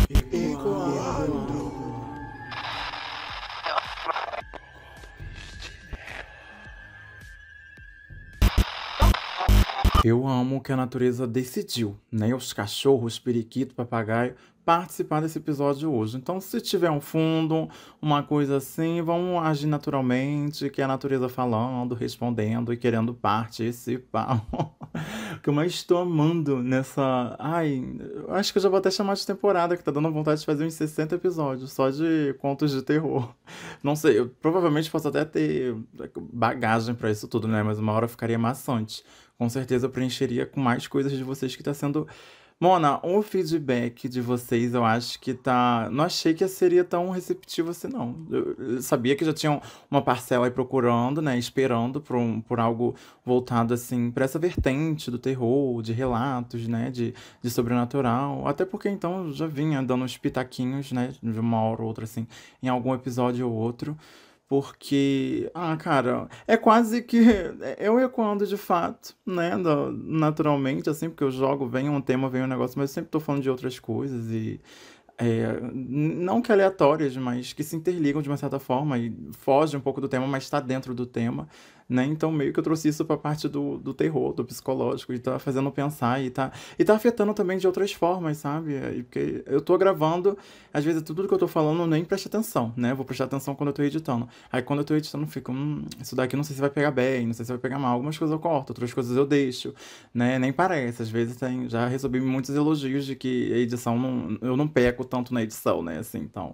Ecoando. Eu amo que a natureza decidiu, né? Os cachorros, periquito, papagaio, participar desse episódio hoje. Então, se tiver um fundo, uma coisa assim, vão agir naturalmente, que é a natureza falando, respondendo e querendo participar. O que eu mais estou amando nessa. Ai, eu acho que eu já vou até chamar de temporada, que tá dando vontade de fazer uns 60 episódios só de contos de terror. Não sei, eu provavelmente posso até ter bagagem pra isso tudo, né? Mas uma hora ficaria maçante. Com certeza eu preencheria com mais coisas de vocês que tá sendo. Mona, o feedback de vocês eu acho que tá. Não achei que seria tão receptivo assim, não. Eu sabia que já tinham uma parcela aí procurando, né? Esperando por algo voltado, assim, pra essa vertente do terror, de relatos, né? De sobrenatural. Até porque então eu já vinha dando uns pitaquinhos, né? De uma hora ou outra, assim, em algum episódio ou outro. Porque, cara, é quase que eu ecoando de fato, né? Naturalmente, assim, porque eu jogo, vem um tema, vem um negócio, mas eu sempre tô falando de outras coisas e não que aleatórias, mas que se interligam de uma certa forma e foge um pouco do tema, mas está dentro do tema, né? Então meio que eu trouxe isso pra parte do terror, do psicológico, e tá fazendo pensar e tá afetando também de outras formas, sabe? Porque eu tô gravando, às vezes tudo que eu tô falando eu nem presto atenção, né? Eu vou prestar atenção quando eu tô editando. Aí quando eu tô editando, eu fico, isso daqui não sei se vai pegar bem, não sei se vai pegar mal. Algumas coisas eu corto, outras coisas eu deixo, né? Nem parece. Às vezes já recebi muitos elogios de que a edição eu não peco tanto na edição, né? Assim, então,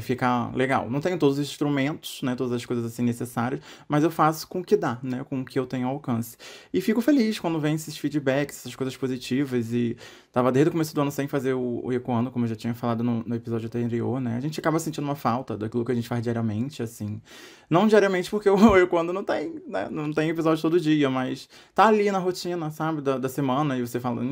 fica legal. Não tenho todos os instrumentos, né? Todas as coisas assim necessárias, mas eu faço com o que dá, né? Com o que eu tenho ao alcance. E fico feliz quando vem esses feedbacks, essas coisas positivas. E tava desde o começo do ano sem fazer o Ecoando, como eu já tinha falado no episódio anterior, né? A gente acaba sentindo uma falta daquilo que a gente faz diariamente, assim. Não diariamente, porque o Ecoando não tem, né? Não tem episódio todo dia, mas tá ali na rotina, sabe? Da semana, e você fala,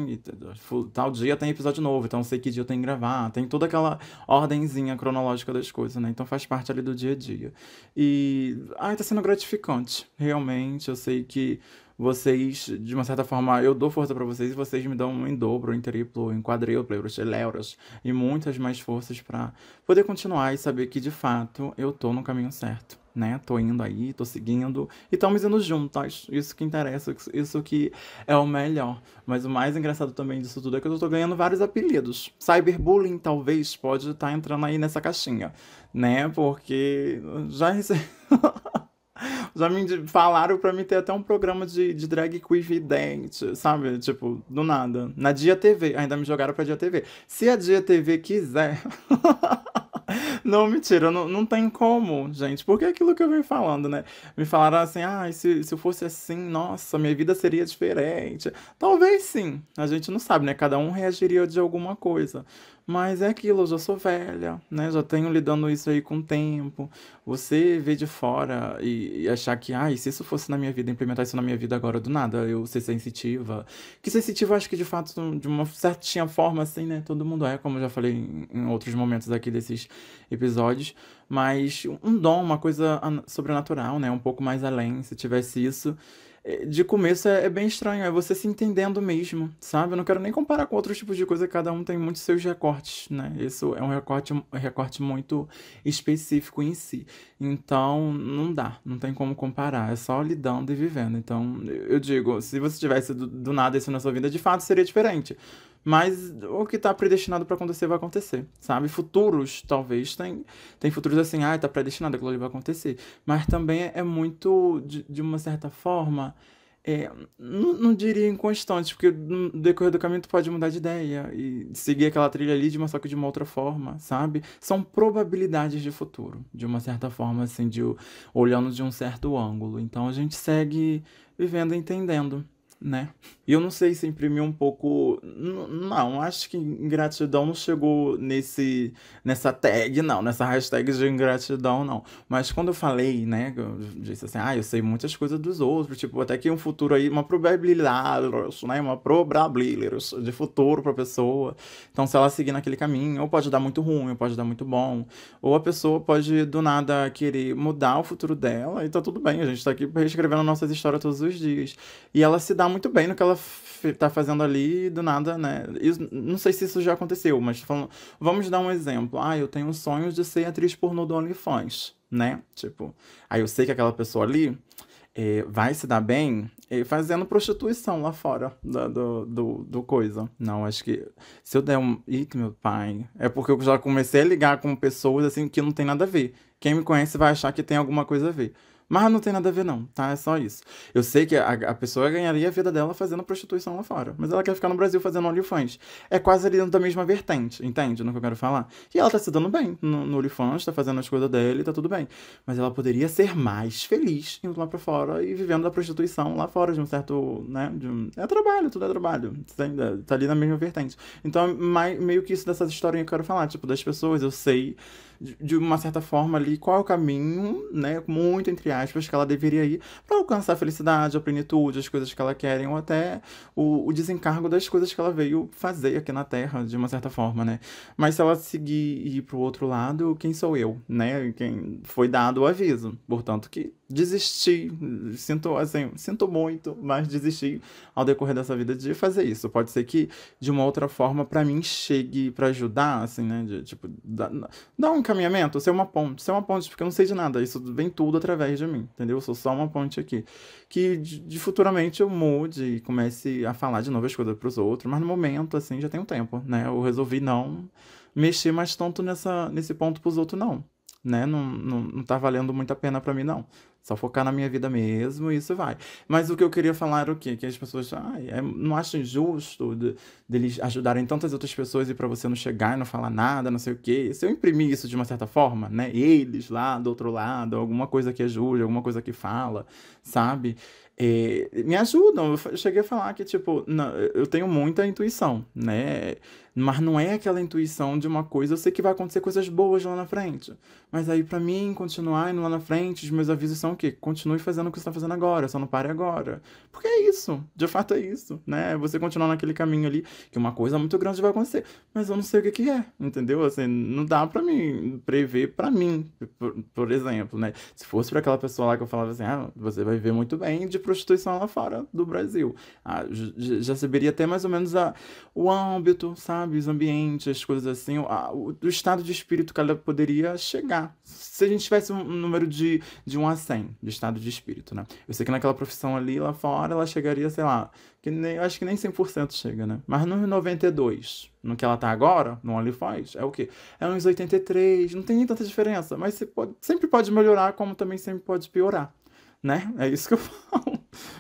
tal dia tem episódio novo, então eu sei que dia eu tenho que gravar. Tem toda aquela ordenzinha cronológica das coisas, né? Então faz parte ali do dia a dia. E, tá sendo gratificante, realmente. Eu sei que vocês, de uma certa forma, eu dou força pra vocês e vocês me dão em dobro, em triplo, em quadruplo, euros, euros e muitas mais forças pra poder continuar e saber que, de fato, eu tô no caminho certo, né? Tô indo aí, tô seguindo e estamos indo juntas. Isso que interessa, isso que é o melhor. Mas o mais engraçado também disso tudo é que eu tô ganhando vários apelidos. Cyberbullying, talvez, pode estar entrando aí nessa caixinha, né? Porque já recebi. Já me falaram pra mim ter até um programa de drag queen vidente, sabe? Tipo, do nada. Na Dia TV. Ainda me jogaram pra Dia TV. Se a Dia TV quiser. Não, mentira, não tem como, gente. Porque é aquilo que eu venho falando, né? Me falaram assim, se eu fosse assim, nossa, minha vida seria diferente. Talvez sim, a gente não sabe, né? Cada um reagiria de alguma coisa. Mas é aquilo, eu já sou velha, né? Já tenho lidando isso aí com o tempo. Você vê de fora e achar que, se isso fosse na minha vida, implementar isso na minha vida agora do nada, eu ser sensitiva. Que sensitiva, eu acho que de fato, de uma certinha forma, assim, né? Todo mundo é, como eu já falei em outros momentos aqui desses episódios. Mas um dom, uma coisa sobrenatural, né? Um pouco mais além, se tivesse isso. De começo é bem estranho, é você se entendendo mesmo, sabe? Eu não quero nem comparar com outros tipos de coisa, cada um tem muitos seus recortes, né? Isso é um recorte muito específico em si. Então, não dá, não tem como comparar, é só lidando e vivendo. Então, eu digo, se você tivesse do nada isso na sua vida, de fato seria diferente. Mas o que tá predestinado pra acontecer vai acontecer, sabe? Futuros, talvez, tem futuros assim, tá predestinado, aquilo ali vai acontecer. Mas também é muito, de uma certa forma, não diria inconstante, porque no decorrer do caminho tu pode mudar de ideia e seguir aquela trilha ali, só que de uma outra forma, sabe? São probabilidades de futuro, de uma certa forma, assim, olhando de um certo ângulo. Então a gente segue vivendo e entendendo, né? E eu não sei se imprimiu um pouco. Não, acho que ingratidão não chegou nessa tag, não, nessa hashtag de ingratidão, não. Mas quando eu falei, né, que eu disse assim, eu sei muitas coisas dos outros, tipo, até que um futuro aí, uma probabilidade, né, uma probabilidade de futuro pra pessoa. Então, se ela seguir naquele caminho, ou pode dar muito ruim, ou pode dar muito bom, ou a pessoa pode do nada querer mudar o futuro dela, e tá tudo bem, a gente tá aqui reescrevendo nossas histórias todos os dias. E ela se dá tá muito bem no que ela tá fazendo ali, e do nada, né? Não sei se isso já aconteceu, mas tô falando, vamos dar um exemplo. Ah, eu tenho um sonho de ser atriz pornô do OnlyFans, né? Tipo, aí eu sei que aquela pessoa ali vai se dar bem fazendo prostituição lá fora do coisa. Não, acho que se eu der um. Eita, meu pai. É porque eu já comecei a ligar com pessoas assim que não tem nada a ver. Quem me conhece vai achar que tem alguma coisa a ver. Mas não tem nada a ver, não, tá? É só isso. Eu sei que a pessoa ganharia a vida dela fazendo prostituição lá fora. Mas ela quer ficar no Brasil fazendo OnlyFans. É quase ali dentro da mesma vertente, entende? No que eu quero falar. E ela tá se dando bem no OnlyFans, tá fazendo as coisas dela e tá tudo bem. Mas ela poderia ser mais feliz indo lá pra fora e vivendo da prostituição lá fora, de um certo, né? É trabalho, tudo é trabalho. Tá ali na mesma vertente. Então, meio que isso dessas historinhas que eu quero falar. Tipo, das pessoas, eu sei de uma certa forma ali qual é o caminho, né, muito entre aspas, que ela deveria ir para alcançar a felicidade, a plenitude, as coisas que ela quer, ou até o desencargo das coisas que ela veio fazer aqui na Terra, de uma certa forma, né? Mas se ela seguir e ir pro outro lado, quem sou eu, né? Quem foi dado o aviso. Portanto, que desisti, sinto assim, sinto muito, mas desisti ao decorrer dessa vida de fazer isso. Pode ser que de uma outra forma para mim chegue para ajudar, assim, né, de tipo dar um encaminhamento, ser uma ponte, porque eu não sei de nada, isso vem tudo através de mim, entendeu? Eu sou só uma ponte aqui. Que de futuramente eu mude e comece a falar de novas coisas pros outros, mas no momento, assim, já tem um tempo, né? Eu resolvi não mexer mais tanto nesse ponto pros outros, não. Né? Não tá valendo muito a pena pra mim, não. Só focar na minha vida mesmo e isso vai. Mas o que eu queria falar era o quê? Que as pessoas não acham injusto deles ajudarem tantas outras pessoas e pra você não chegar e não falar nada, não sei o quê. Se eu imprimir isso de uma certa forma, né? Eles lá do outro lado, alguma coisa que ajude, alguma coisa que fala, sabe? Me ajudam. Eu cheguei a falar que, tipo, não, eu tenho muita intuição, né? Mas não é aquela intuição de uma coisa, eu sei que vai acontecer coisas boas lá na frente. Mas aí, pra mim, continuar indo lá na frente, os meus avisos são o quê? Continue fazendo o que você tá fazendo agora, só não pare agora. Porque é isso, de fato é isso, né? Você continuar naquele caminho ali, que uma coisa muito grande vai acontecer. Mas eu não sei o que que é, entendeu? Assim, não dá pra mim prever pra mim, por exemplo, né? Se fosse pra aquela pessoa lá que eu falava assim, você vai ver muito bem de prostituição lá fora do Brasil. Já saberia até mais ou menos o âmbito, sabe? Os ambientes, as coisas assim, o estado de espírito que ela poderia chegar. Se a gente tivesse um número de 1 a 100 de estado de espírito, né? Eu sei que naquela profissão ali, lá fora, ela chegaria, sei lá, eu acho que nem 100% chega, né? Mas nos 92, no que ela tá agora, no OnlyFans, é o quê? É uns 83, não tem nem tanta diferença, mas sempre pode melhorar, como também sempre pode piorar, né? É isso que eu falo.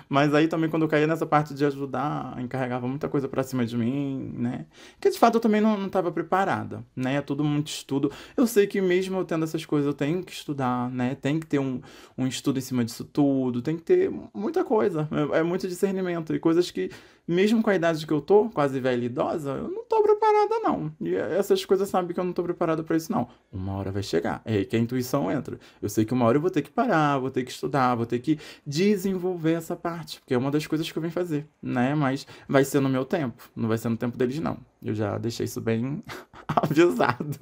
Mas aí também quando eu caía nessa parte de ajudar, encarregava muita coisa pra cima de mim, né? Que de fato eu também não estava preparada, né? É tudo muito estudo. Eu sei que mesmo eu tendo essas coisas, eu tenho que estudar, né? Tem que ter um estudo em cima disso tudo, tem que ter muita coisa. É muito discernimento. E coisas que, mesmo com a idade que eu tô, quase velha e idosa, eu não tô preparada, não. E essas coisas sabem que eu não tô preparada pra isso, não. Uma hora vai chegar. É aí que a intuição entra. Eu sei que uma hora eu vou ter que parar, vou ter que estudar, vou ter que desenvolver essa parte, porque é uma das coisas que eu vim fazer, né? Mas vai ser no meu tempo, não vai ser no tempo deles, não. Eu já deixei isso bem avisado.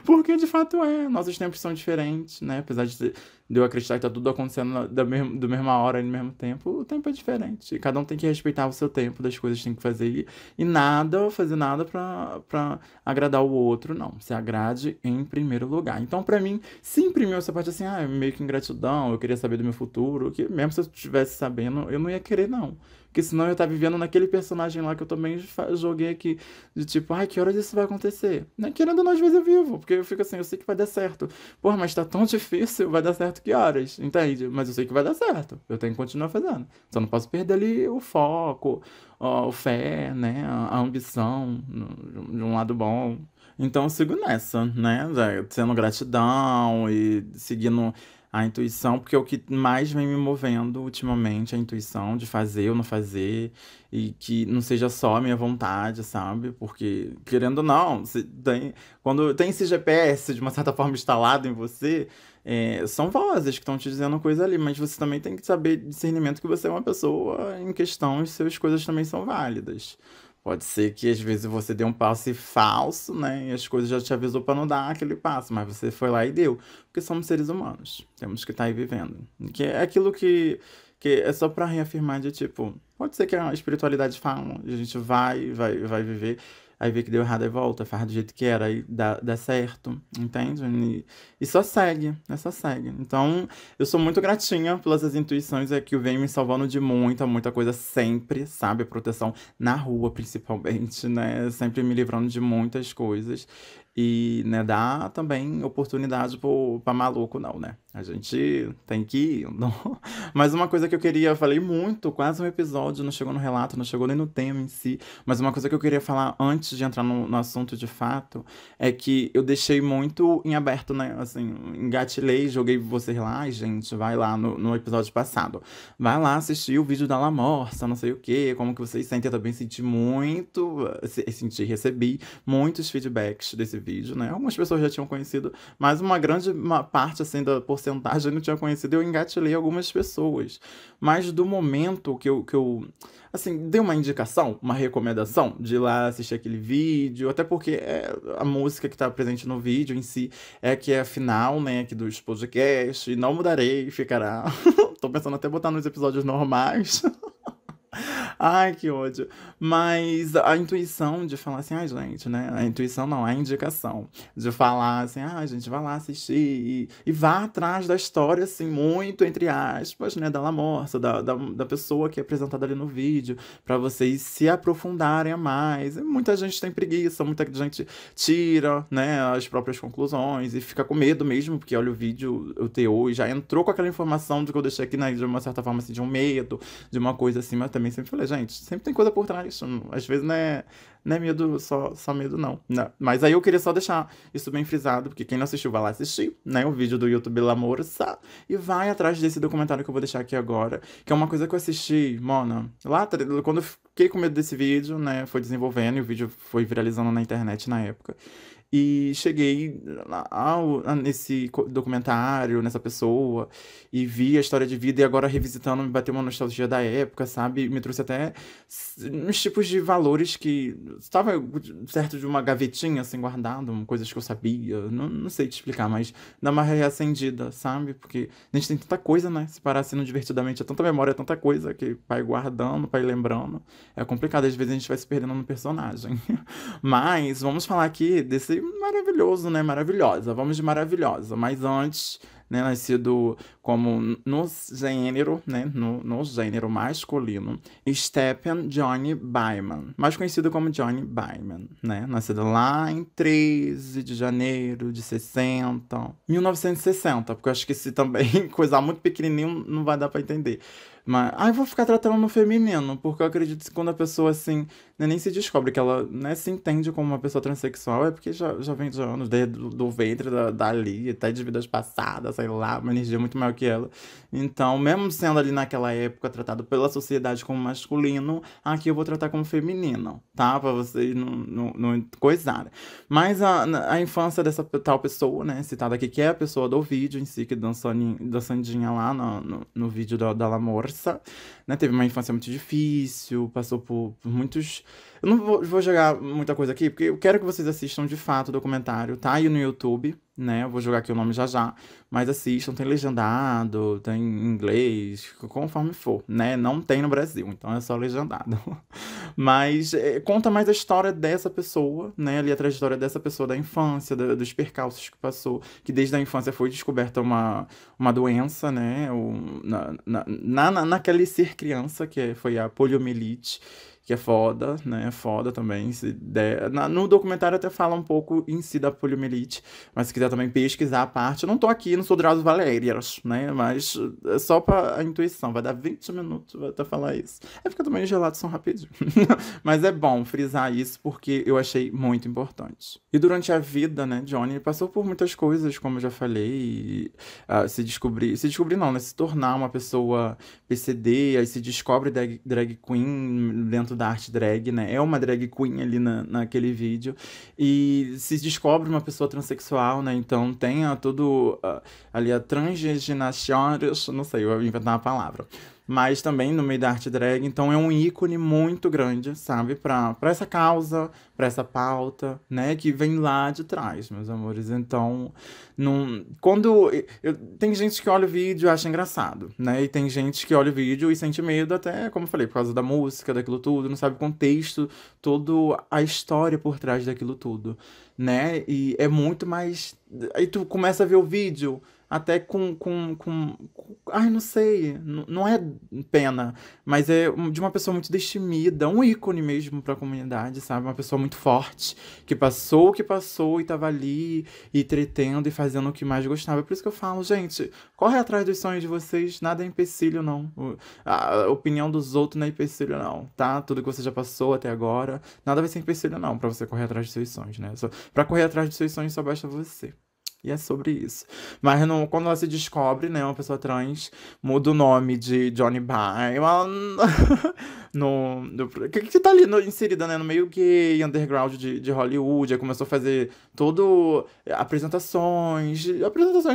Porque de fato nossos tempos são diferentes, né? Apesar de eu acreditar que tá tudo acontecendo da mesma hora e no mesmo tempo, o tempo é diferente. E cada um tem que respeitar o seu tempo, das coisas que tem que fazer e nada, fazer nada pra agradar o outro, não. Se agrade em primeiro lugar. Então, pra mim, se imprimiu essa parte assim, meio que ingratidão, eu queria saber do meu futuro, que mesmo se eu estivesse sabendo, eu não ia querer, não. Porque senão eu ia estar vivendo naquele personagem lá que eu também joguei aqui, de tipo, que horas isso vai acontecer? Né? Querendo ou não, às vezes eu vivo, porque eu fico assim, eu sei que vai dar certo. Porra, mas tá tão difícil, vai dar certo que horas? Entende? Mas eu sei que vai dar certo. Eu tenho que continuar fazendo. Só não posso perder ali o foco, o fé, né? A ambição, de um lado bom. Então eu sigo nessa, né? Sendo gratidão e seguindo a intuição, porque é o que mais vem me movendo ultimamente, a intuição de fazer ou não fazer, e que não seja só a minha vontade, sabe? Porque, querendo ou não, quando tem esse GPS de uma certa forma instalado em você, são vozes que estão te dizendo coisa ali, mas você também tem que saber discernimento que você é uma pessoa em questão e suas coisas também são válidas. Pode ser que às vezes você dê um passe falso, né? E as coisas já te avisou para não dar aquele passo, mas você foi lá e deu. Porque somos seres humanos. Temos que estar aí vivendo. Que é aquilo que Porque é só pra reafirmar de tipo, pode ser que a espiritualidade fala, a gente vai viver, aí vê que deu errado e volta, faz do jeito que era, aí dá certo, entende? E só segue, só segue. Então, eu sou muito gratinha pelas intuições que vem me salvando de muita coisa sempre, sabe? Proteção na rua, principalmente, né? Sempre me livrando de muitas coisas. E, né, dá também oportunidade pra maluco, não, né? A gente tem que ir. Não. Mas uma coisa que eu queria, eu falei muito, quase um episódio, não chegou no relato, não chegou nem no tema em si. Mas uma coisa que eu queria falar antes de entrar no assunto de fato é que eu deixei muito em aberto, né? Assim, engatilhei, joguei vocês lá. Ai, gente, vai lá no episódio passado. Vai lá assistir o vídeo da La Morsa, não sei o quê, como que vocês sentem. Eu também senti muito, recebi muitos feedbacks desse vídeo, né? Algumas pessoas já tinham conhecido, mas uma parte, assim, da porcentagem eu não tinha conhecido. Eu engatilhei algumas pessoas. Mas do momento que eu assim, dei uma indicação, uma recomendação de ir lá assistir aquele vídeo, até porque a música que tá presente no vídeo em si que é a final, né, aqui dos podcasts, e não mudarei, ficará. Tô pensando até botar nos episódios normais. Ai, que ódio. Mas a intuição de falar assim, ai, gente, né? A intuição não, a indicação. De falar assim, ai, gente, vai lá assistir e vá atrás da história, assim, muito entre aspas, né? Da La Morsa, da pessoa que é apresentada ali no vídeo, pra vocês se aprofundarem a mais. E muita gente tem preguiça, muita gente tira, né, as próprias conclusões e fica com medo mesmo, porque olha o vídeo, o teor, e já entrou com aquela informação de que eu deixei aqui, né, de uma certa forma, assim, de um medo, de uma coisa assim, mas também sempre falei, gente, sempre tem coisa por trás. Às vezes não é medo, só medo, não. Não. Mas aí eu queria só deixar isso bem frisado, porque quem não assistiu, vai lá assistir, né? O vídeo do YouTube La Morsa, e vai atrás desse documentário que eu vou deixar aqui agora, que é uma coisa que eu assisti, mona, lá quando eu fiquei com medo desse vídeo, né? Foi desenvolvendo e o vídeo foi viralizando na internet na época. E cheguei nesse documentário, nessa pessoa, e vi a história de vida, e agora revisitando, me bateu uma nostalgia da época, sabe? Me trouxe até uns tipos de valores que estava certo de uma gavetinha, assim, guardado, coisas que eu sabia, não sei te explicar, mas dá uma reacendida, sabe? Porque a gente tem tanta coisa, né? Se parar assim no divertidamente, é tanta memória, é tanta coisa que vai guardando, vai lembrando. É complicado, às vezes a gente vai se perdendo no personagem. Mas vamos falar aqui desse maravilhoso, né? Maravilhosa. Vamos de maravilhosa. Mas antes, né? Nascido como no gênero, né? No gênero masculino, Stephen Johnny Byman. Mais conhecido como Johnny Byman, né? Nascido lá em 13 de janeiro de 1960. Porque eu acho que se também coisar muito pequenininho não vai dar pra entender. Mas, eu vou ficar tratando no feminino, porque eu acredito que quando a pessoa, assim, né, nem se descobre que ela, né, se entende como uma pessoa transexual, é porque já vem de anos, desde do ventre dali, até de vidas passadas, sei lá, uma energia muito maior que ela. Então, mesmo sendo ali naquela época tratado pela sociedade como masculino, aqui eu vou tratar como feminino, tá? Pra vocês não coisarem. Mas a infância dessa tal pessoa, né, citada aqui, que é a pessoa do vídeo em si, que dançandinha lá no vídeo da La Morsa, né? Teve uma infância muito difícil, passou por muitos. Eu não vou jogar muita coisa aqui, porque eu quero que vocês assistam de fato o documentário, tá aí no YouTube, né? Eu vou jogar aqui o nome já, mas assistam, tem legendado, tem em inglês, conforme for, né? Não tem no Brasil, então é só legendado. Mas conta mais a história dessa pessoa, né? Ali a trajetória dessa pessoa da infância, dos percalços que passou, que desde a infância foi descoberta uma doença, né? Naquele ser criança, foi a poliomielite, que é foda, né? Foda também. No documentário até fala um pouco em si da poliomielite, mas se quiser também pesquisar a parte, eu não tô aqui, não sou Drauzio Valérias, né? Mas é só pra a intuição, vai dar 20 minutos até falar isso. É porque também os relatos são rapidinho. Mas é bom frisar isso porque eu achei muito importante. E durante a vida, né, Johnny passou por muitas coisas, como eu já falei, se descobrir não, né? Se tornar uma pessoa PCD, aí se descobre drag queen dentro da arte drag, né? É uma drag queen ali naquele vídeo. E se descobre uma pessoa transexual, né? Então tem ali a transginação, não sei, eu vou inventar uma palavra. mas também no meio da arte drag, então é um ícone muito grande, sabe, pra essa causa, pra essa pauta, né, que vem lá de trás, meus amores. Então, não, quando tem gente que olha o vídeo e acha engraçado, né, e tem gente que olha o vídeo e sente medo até, como eu falei, por causa da música, daquilo tudo, não sabe o contexto, toda a história por trás daquilo tudo, né, e é muito mais. Aí tu começa a ver o vídeo até ai, não sei, não é pena, mas é de uma pessoa muito destemida, um ícone mesmo pra comunidade, sabe? Uma pessoa muito forte, que passou o que passou e tava ali, e entretendo e fazendo o que mais gostava. Por isso que eu falo, gente, corre atrás dos sonhos de vocês, nada é empecilho, não. A opinião dos outros não é empecilho, não, tá? Tudo que você já passou até agora, nada vai ser empecilho, não, pra você correr atrás dos seus sonhos, né? Pra correr atrás dos seus sonhos só basta você. E é sobre isso. Mas quando ela se descobre, né, uma pessoa trans, muda o nome de Johnny Byron que tá ali inserida, né, no meio gay, underground de Hollywood. Aí começou a fazer todo apresentações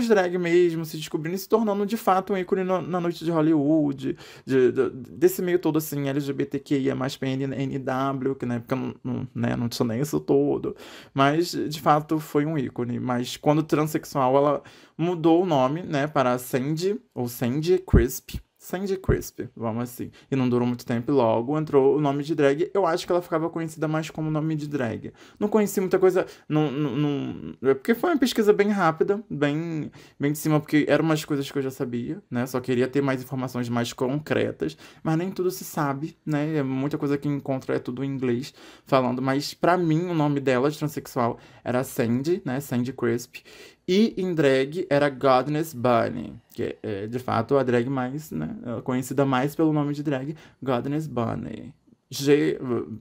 drag mesmo, se descobrindo e se tornando de fato um ícone na noite de Hollywood, desse meio todo assim, LGBTQIA mais PNW, que na época não tinha nem isso todo. Mas, de fato, foi um ícone. Mas quando transexual, ela mudou o nome, né, para Sandy, ou Sandy Crisp. Sandy Crisp, vamos assim. E não durou muito tempo e logo entrou o nome de drag. Eu acho que ela ficava conhecida mais como nome de drag. Não conheci muita coisa. É porque foi uma pesquisa bem rápida, bem de cima, porque eram umas coisas que eu já sabia, né? Só queria ter mais informações mais concretas. Mas nem tudo se sabe, né? Muita coisa que encontra é tudo em inglês falando. Mas pra mim, o nome dela de transexual era Sandy, né? Sandy Crisp. E em drag era Godness Bunny, que é de fato a drag mais, né, conhecida mais pelo nome de drag, Godness Bunny.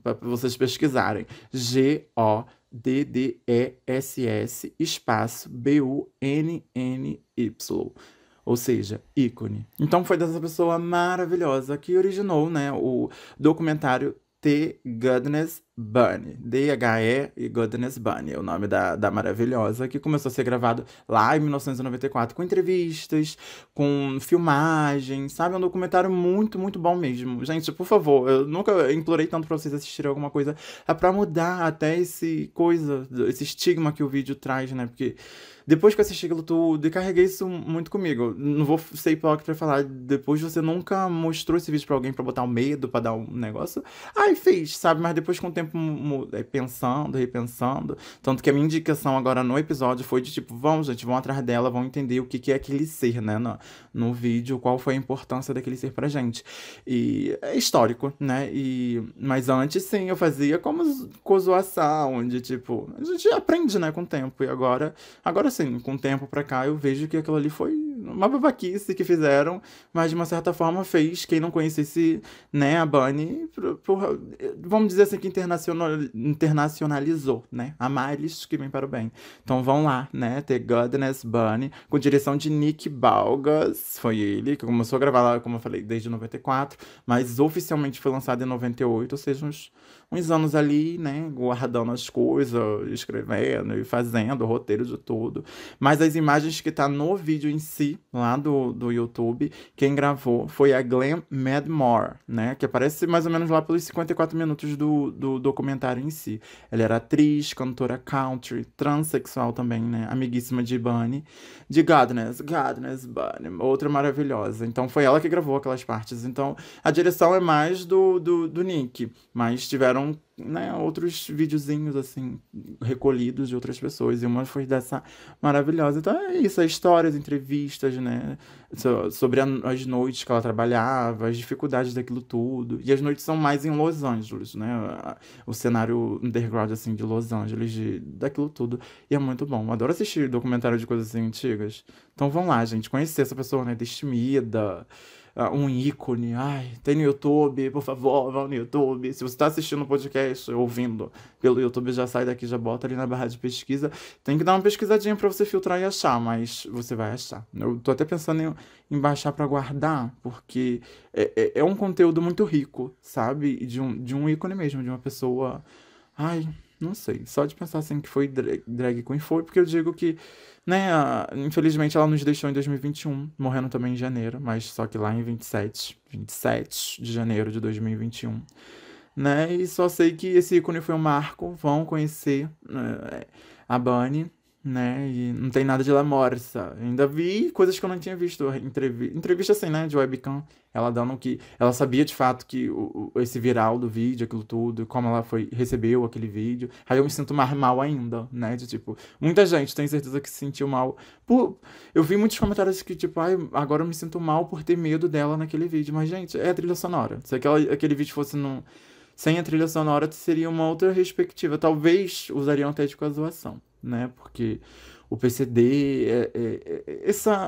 Para vocês pesquisarem, Goddess espaço Bunny. Ou seja, ícone. Então foi dessa pessoa maravilhosa que originou, né, o documentário The Goddess Bunny, DHE e Goddess Bunny, é o nome da maravilhosa, que começou a ser gravado lá em 1994, com entrevistas, com filmagens, sabe? É um documentário muito, muito bom mesmo. Gente, por favor, eu nunca implorei tanto pra vocês assistirem alguma coisa, pra mudar até esse estigma que o vídeo traz, né? Porque depois que eu assisti aquilo tudo, e carreguei isso muito comigo. Não vou ser hipócrita pra falar, depois você nunca mostrou esse vídeo pra alguém pra botar um medo, pra dar um negócio. Ai, fez, sabe? Mas depois com o tempo pensando, repensando. Tanto que a minha indicação agora no episódio foi de tipo, vamos, gente, vão atrás dela, vão entender o que é aquele ser, né? No vídeo, qual foi a importância daquele ser pra gente. E é histórico, né? Mas antes, sim, eu fazia como com zoação, onde, tipo, a gente aprende, né, com o tempo. E agora sim, com o tempo pra cá, eu vejo que aquilo ali foi uma babaquice que fizeram, mas de uma certa forma fez quem não conhecesse, né, a Bunny, vamos dizer assim, que internacionalizou, né, a males que vem para o bem. Então vão lá, né, The Goddess Bunny, com direção de Nick Balgas, foi ele que começou a gravar lá, como eu falei, desde 94, mas oficialmente foi lançado em 98, ou seja, uns anos ali, né, guardando as coisas, escrevendo e fazendo o roteiro de tudo. Mas as imagens que tá no vídeo em si, lá do YouTube, quem gravou foi a Glenn Medmore, né, que aparece mais ou menos lá pelos 54 minutos do documentário em si. Ela era atriz, cantora country, transexual também, né, amiguíssima de Bunny, de Godness Bunny, outra maravilhosa. Então foi ela que gravou aquelas partes. Então a direção é mais do Nick, mas tiveram, né, outros videozinhos, assim, recolhidos de outras pessoas, e uma foi dessa maravilhosa. Então é isso, as histórias, entrevistas, né, sobre as noites que ela trabalhava, as dificuldades daquilo tudo, e as noites são mais em Los Angeles, né, o cenário underground, assim, de Los Angeles, daquilo tudo, e é muito bom. Eu adoro assistir documentário de coisas assim antigas. Então vão lá, gente, conhecer essa pessoa, né, destemida, um ícone. Ai, tem no YouTube, por favor, vão no YouTube. Se você tá assistindo o podcast, ouvindo pelo YouTube, já sai daqui, já bota ali na barra de pesquisa. Tem que dar uma pesquisadinha pra você filtrar e achar, mas você vai achar. Eu tô até pensando em baixar pra guardar, porque é um conteúdo muito rico, sabe? De um ícone mesmo, de uma pessoa. Ai. Não sei. Só de pensar assim que foi drag queen foi, porque eu digo que, né, infelizmente ela nos deixou em 2021, morrendo também em janeiro, mas só que lá em 27 de janeiro de 2021, né? E só sei que esse ícone foi um marco, vão conhecer a Bunny, né? E não tem nada de La Morsa. Ainda vi coisas que eu não tinha visto. Entrevista assim, né? De webcam. Ela dando que. Ela sabia de fato que esse viral do vídeo, aquilo tudo, como ela recebeu aquele vídeo. Aí eu me sinto mais mal ainda, né? De tipo, muita gente tem certeza que se sentiu mal. Eu vi muitos comentários que, tipo, ai, agora eu me sinto mal por ter medo dela naquele vídeo. Mas, gente, é a trilha sonora. Se aquele vídeo fosse num. Sem a trilha sonora, seria uma outra perspectiva. Talvez usariam até de com a zoação, né? Porque o PCD,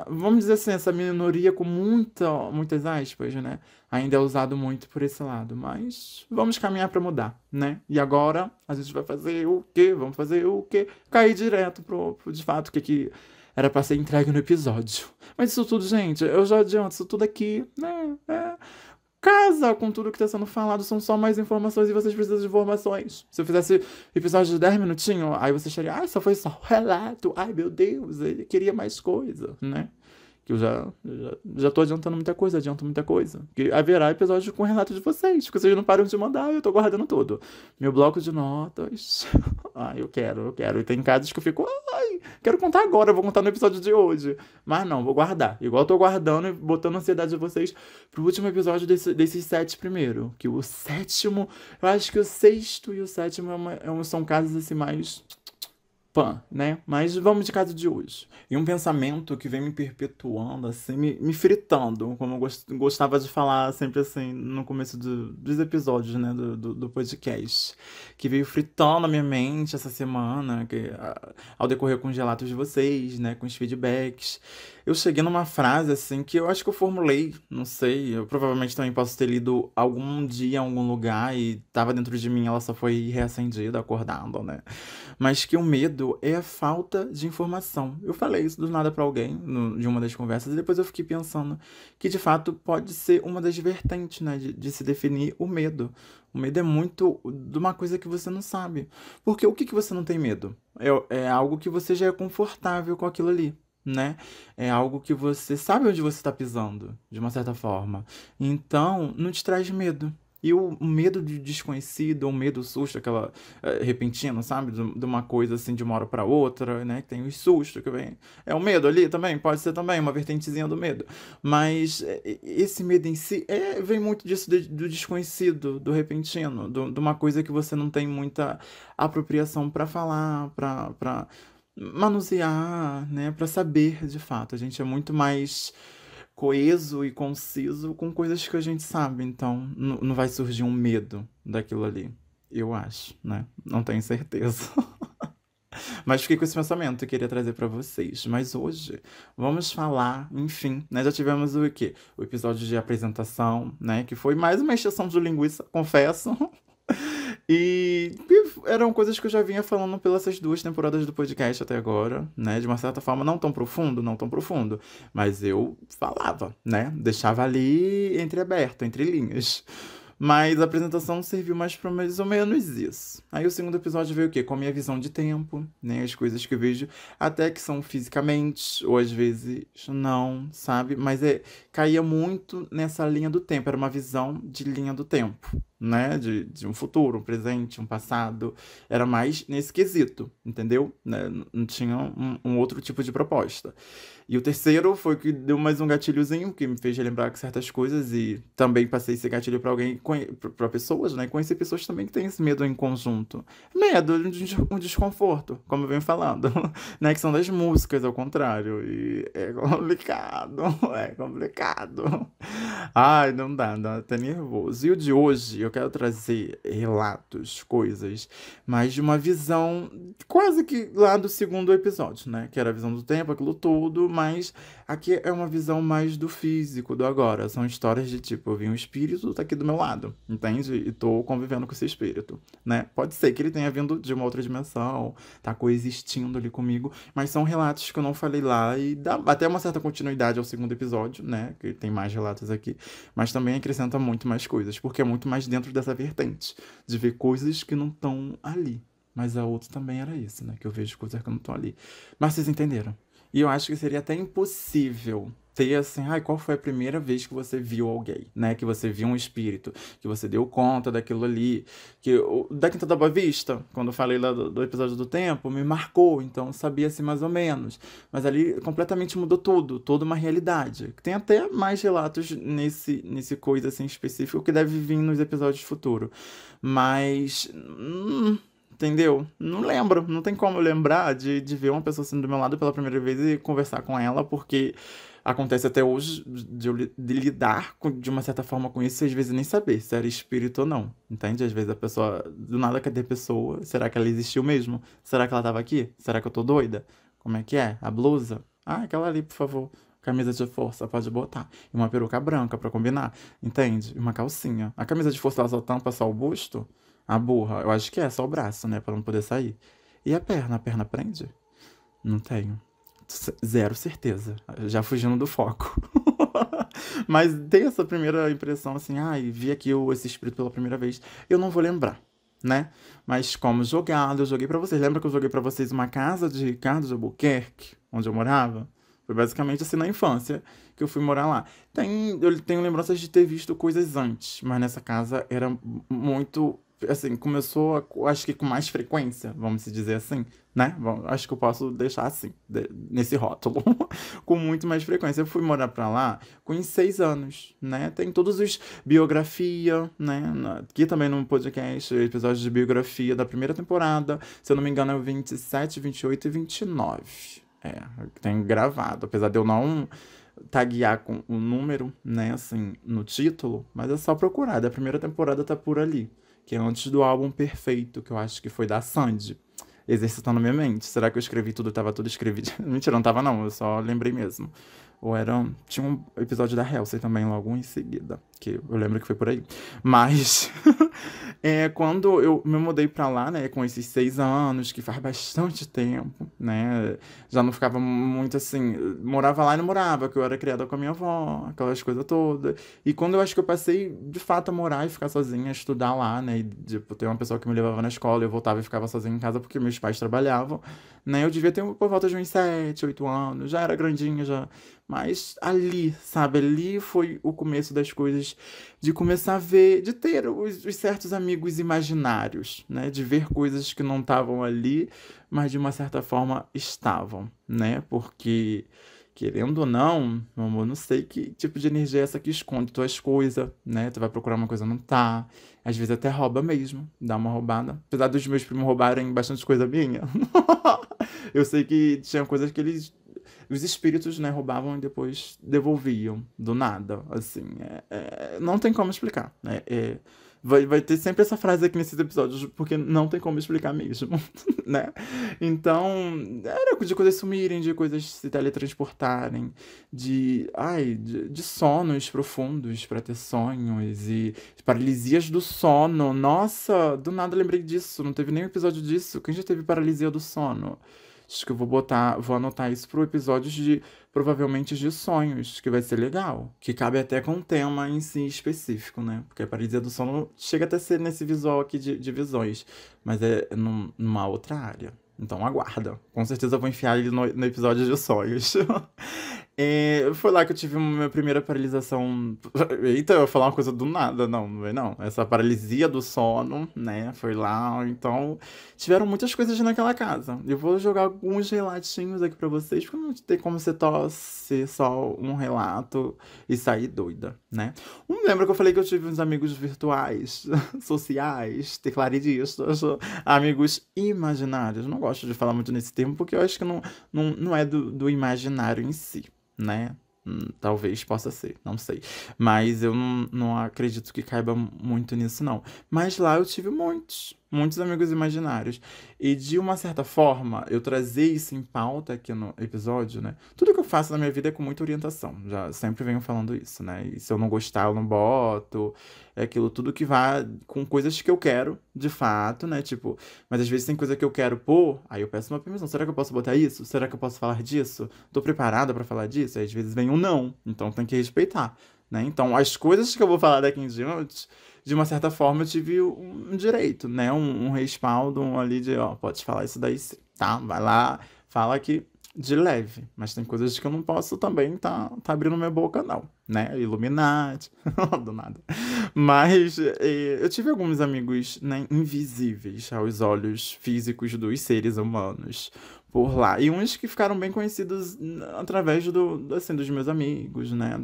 vamos dizer assim, essa minoria com muitas aspas, né? Ainda é usado muito por esse lado. Mas vamos caminhar para mudar, né? E agora a gente vai fazer o quê? Vamos fazer o quê? Cair direto de fato, o que era para ser entregue no episódio. Mas isso tudo, gente, eu já adianto, isso tudo aqui, né? Casa com tudo que está sendo falado, são só mais informações e vocês precisam de informações. Se eu fizesse episódio de 10 minutinhos, aí você estaria, só foi só um relato, ai meu Deus, ele queria mais coisa, né? Que eu já tô adiantando muita coisa, adianto muita coisa. Que haverá episódio com relato de vocês, porque vocês não param de mandar, eu tô guardando tudo. Meu bloco de notas. Eu quero. E tem casos que eu fico, quero contar agora, eu vou contar no episódio de hoje. Mas não, vou guardar. Igual eu tô guardando e botando a ansiedade de vocês pro último episódio desses 7 primeiro. Que o sétimo, eu acho que o sexto e o sétimo são casos assim mais pan, né? Mas vamos de caso de hoje. E um pensamento que vem me perpetuando, assim, me fritando, como eu gostava de falar sempre assim no começo dos episódios, né, do podcast. Que veio fritando a minha mente essa semana, ao decorrer com os relatos de vocês, né, com os feedbacks. Eu cheguei numa frase, assim, que eu acho que eu formulei, não sei, eu provavelmente também posso ter lido algum dia em algum lugar e tava dentro de mim, ela só foi reacendida, acordada, né? Mas que o medo é a falta de informação. Eu falei isso do nada pra alguém, de uma das conversas, e depois eu fiquei pensando que, de fato, pode ser uma das vertentes, né, de se definir o medo. O medo é muito de uma coisa que você não sabe. Porque o que você não tem medo? É algo que você já é confortável com aquilo ali. Né? É algo que você sabe onde você está pisando, de uma certa forma. Então, não te traz medo. E o medo de desconhecido, ou medo, o susto, aquela repentino, sabe? De uma coisa assim de uma hora para outra, né? Que tem os sustos que vem. É o medo ali também, pode ser também uma vertentezinha do medo. Mas esse medo em si vem muito disso do desconhecido, do repentino, de uma coisa que você não tem muita apropriação para falar, para manusear, né, para saber de fato. A gente é muito mais coeso e conciso com coisas que a gente sabe, então não vai surgir um medo daquilo ali. Eu acho, né? Não tenho certeza. Mas fiquei com esse pensamento e queria trazer para vocês. Mas hoje vamos falar, enfim, né? Já tivemos o quê? O episódio de apresentação, né? Que foi mais uma extensão de linguiça, confesso. E eram coisas que eu já vinha falando pelas 2 temporadas do podcast até agora, né? De uma certa forma, não tão profundo. Mas eu falava, né? Deixava ali entreaberto, entre linhas. Mas a apresentação serviu mais pra mais ou menos isso. Aí o segundo episódio veio o quê? Com a minha visão de tempo, né? As coisas que eu vejo até que são fisicamente, ou às vezes não, sabe? Mas caía muito nessa linha do tempo. Era uma visão de linha do tempo, né? De um futuro, um presente, um passado. Era mais nesse quesito, entendeu? Né? Não tinha um outro tipo de proposta. E o terceiro foi que deu mais um gatilhozinho, que me fez relembrar certas coisas e também passei esse gatilho pra alguém, pra pessoas, né? Conhecer pessoas também que têm esse medo em conjunto. Medo de um desconforto, como eu venho falando, né? Que são das músicas, ao contrário. E é complicado, é complicado. Ai, não dá até nervoso. E o de hoje, eu quero trazer relatos, coisas, mas de uma visão quase que lá do segundo episódio, né? Que era a visão do tempo, aquilo tudo, mas aqui é uma visão mais do físico, do agora. São histórias de tipo, eu vi um espírito, tá aqui do meu lado, entende? E tô convivendo com esse espírito, né? Pode ser que ele tenha vindo de uma outra dimensão, tá coexistindo ali comigo, mas são relatos que eu não falei lá e dá até uma certa continuidade ao segundo episódio, né? Que tem mais relatos aqui, mas também acrescenta muito mais coisas, porque é muito mais dentro dessa vertente, de ver coisas que não estão ali. Mas a outra também era isso, né? Que eu vejo coisas que não estão ali. Mas vocês entenderam? E eu acho que seria até impossível ter assim, ai, qual foi a primeira vez que você viu alguém, né? Que você viu um espírito, que você deu conta daquilo ali. Que da Quinta da Boa Vista, quando eu falei lá do episódio do tempo, me marcou, então eu sabia assim mais ou menos. Mas ali completamente mudou tudo, toda uma realidade. Tem até mais relatos nesse coisa assim específico que deve vir nos episódios futuros. Mas. Entendeu? Não lembro, não tem como eu lembrar de ver uma pessoa assim do meu lado pela primeira vez e conversar com ela, porque acontece até hoje de lidar de uma certa forma com isso e às vezes nem saber se era espírito ou não, entende? Às vezes a pessoa, do nada, cadê a pessoa? Será que ela existiu mesmo? Será que ela tava aqui? Será que eu tô doida? Como é que é? A blusa? Ah, aquela ali, por favor. Camisa de força, pode botar. E uma peruca branca pra combinar, entende? E uma calcinha. A camisa de força ela só tampa só o busto? A burra, eu acho que é só o braço, né? Pra não poder sair. E a perna? A perna prende? Não tenho. Zero certeza. Já fugindo do foco. Mas tem essa primeira impressão assim, ai, vi aqui esse espírito pela primeira vez. Eu não vou lembrar, né? Mas como jogado, eu joguei pra vocês. Lembra que eu joguei pra vocês uma casa de Ricardo de Albuquerque, onde eu morava? Foi basicamente assim na infância que eu fui morar lá. Eu tenho lembranças de ter visto coisas antes, mas nessa casa era muito. Assim, começou, acho que com mais frequência, vamos se dizer assim, né? Bom, acho que eu posso deixar assim, nesse rótulo, com muito mais frequência. Eu fui morar pra lá com 6 anos, né? Tem todos os biografia, né? Aqui também no podcast, episódios de biografia da primeira temporada. Se eu não me engano, é o 27, 28 e 29. É, tem gravado, apesar de eu não taguear com o número, né, assim, no título, mas é só procurar. Da primeira temporada tá por ali, que é antes do álbum Perfeito, que eu acho que foi da Sandy. Exercitando minha mente. Será que eu escrevi tudo? Tava tudo escrevido? Mentira, não tava não, eu só lembrei mesmo. Ou era. Tinha um episódio da Halsey também logo em seguida, que eu lembro que foi por aí. Mas. Quando eu me mudei pra lá, né, com esses 6 anos, que faz bastante tempo, né, já não ficava muito assim, morava lá e não morava, que eu era criada com a minha avó, aquelas coisas todas. E quando eu acho que eu passei, de fato, a morar e ficar sozinha, estudar lá, né, e, tipo, ter uma pessoa que me levava na escola, eu voltava e ficava sozinha em casa porque meus pais trabalhavam, né, eu devia ter por volta de uns 7, 8 anos, já era grandinha, já. Mas ali, sabe, ali foi o começo das coisas, de começar a ver, de ter os certos amigos imaginários, né? De ver coisas que não estavam ali, mas de uma certa forma estavam, né? Porque, querendo ou não, meu amor, não sei que tipo de energia é essa que esconde tuas coisas, né? Tu vai procurar uma coisa, não tá. Às vezes até rouba mesmo, dá uma roubada. Apesar dos meus primos roubarem bastante coisa minha. Eu sei que tinha coisas que os espíritos, né, roubavam e depois devolviam, do nada, assim. Não tem como explicar, né? Vai ter sempre essa frase aqui nesses episódios, porque não tem como explicar mesmo, né? Então, era de coisas sumirem, de coisas se teletransportarem, de sonos profundos para ter sonhos e paralisias do sono. Nossa, do nada lembrei disso, não teve nenhum episódio disso. Quem já teve paralisia do sono? Acho que eu vou anotar isso pro episódio provavelmente de sonhos, que vai ser legal. Que cabe até com um tema em si específico, né? Porque a paralisia do sono chega até a ser nesse visual aqui de visões, mas é numa outra área. Então aguarda. Com certeza eu vou enfiar ele no episódio de sonhos. Foi lá que eu tive minha primeira paralisação. Eita, eu ia falar uma coisa do nada. Não, não é não. Essa paralisia do sono, né? Foi lá. Então, tiveram muitas coisas naquela casa. Eu vou jogar alguns relatinhos aqui pra vocês, porque não tem como você ser só um relato e sair doida, né? Lembra que eu falei que eu tive uns amigos virtuais, sociais, teclaridistas, amigos imaginários. Não gosto de falar muito nesse termo, porque eu acho que não é do imaginário em si, né? Talvez possa ser, não sei. Mas eu não acredito que caiba muito nisso, não. Mas lá eu tive muitos amigos imaginários. E de uma certa forma, eu trazer isso em pauta aqui no episódio, né? Tudo que eu faço na minha vida é com muita orientação. Já sempre venho falando isso, né? E se eu não gostar, eu não boto. É aquilo tudo que vai com coisas que eu quero, de fato, né? Tipo, mas às vezes tem coisa que eu quero pôr, aí eu peço uma permissão. Será que eu posso botar isso? Será que eu posso falar disso? Tô preparada pra falar disso? Aí às vezes vem um não. Então tem que respeitar, né? Então as coisas que eu vou falar daqui em diante de uma certa forma, eu tive um direito, né? Um respaldo ali de, ó, pode falar isso daí, sim, tá? Vai lá, fala que de leve. Mas tem coisas que eu não posso também tá abrindo minha boca, não, né? Illuminati, do nada. Mas eu tive alguns amigos, né, invisíveis aos olhos físicos dos seres humanos por lá. E uns que ficaram bem conhecidos através assim, dos meus amigos, né?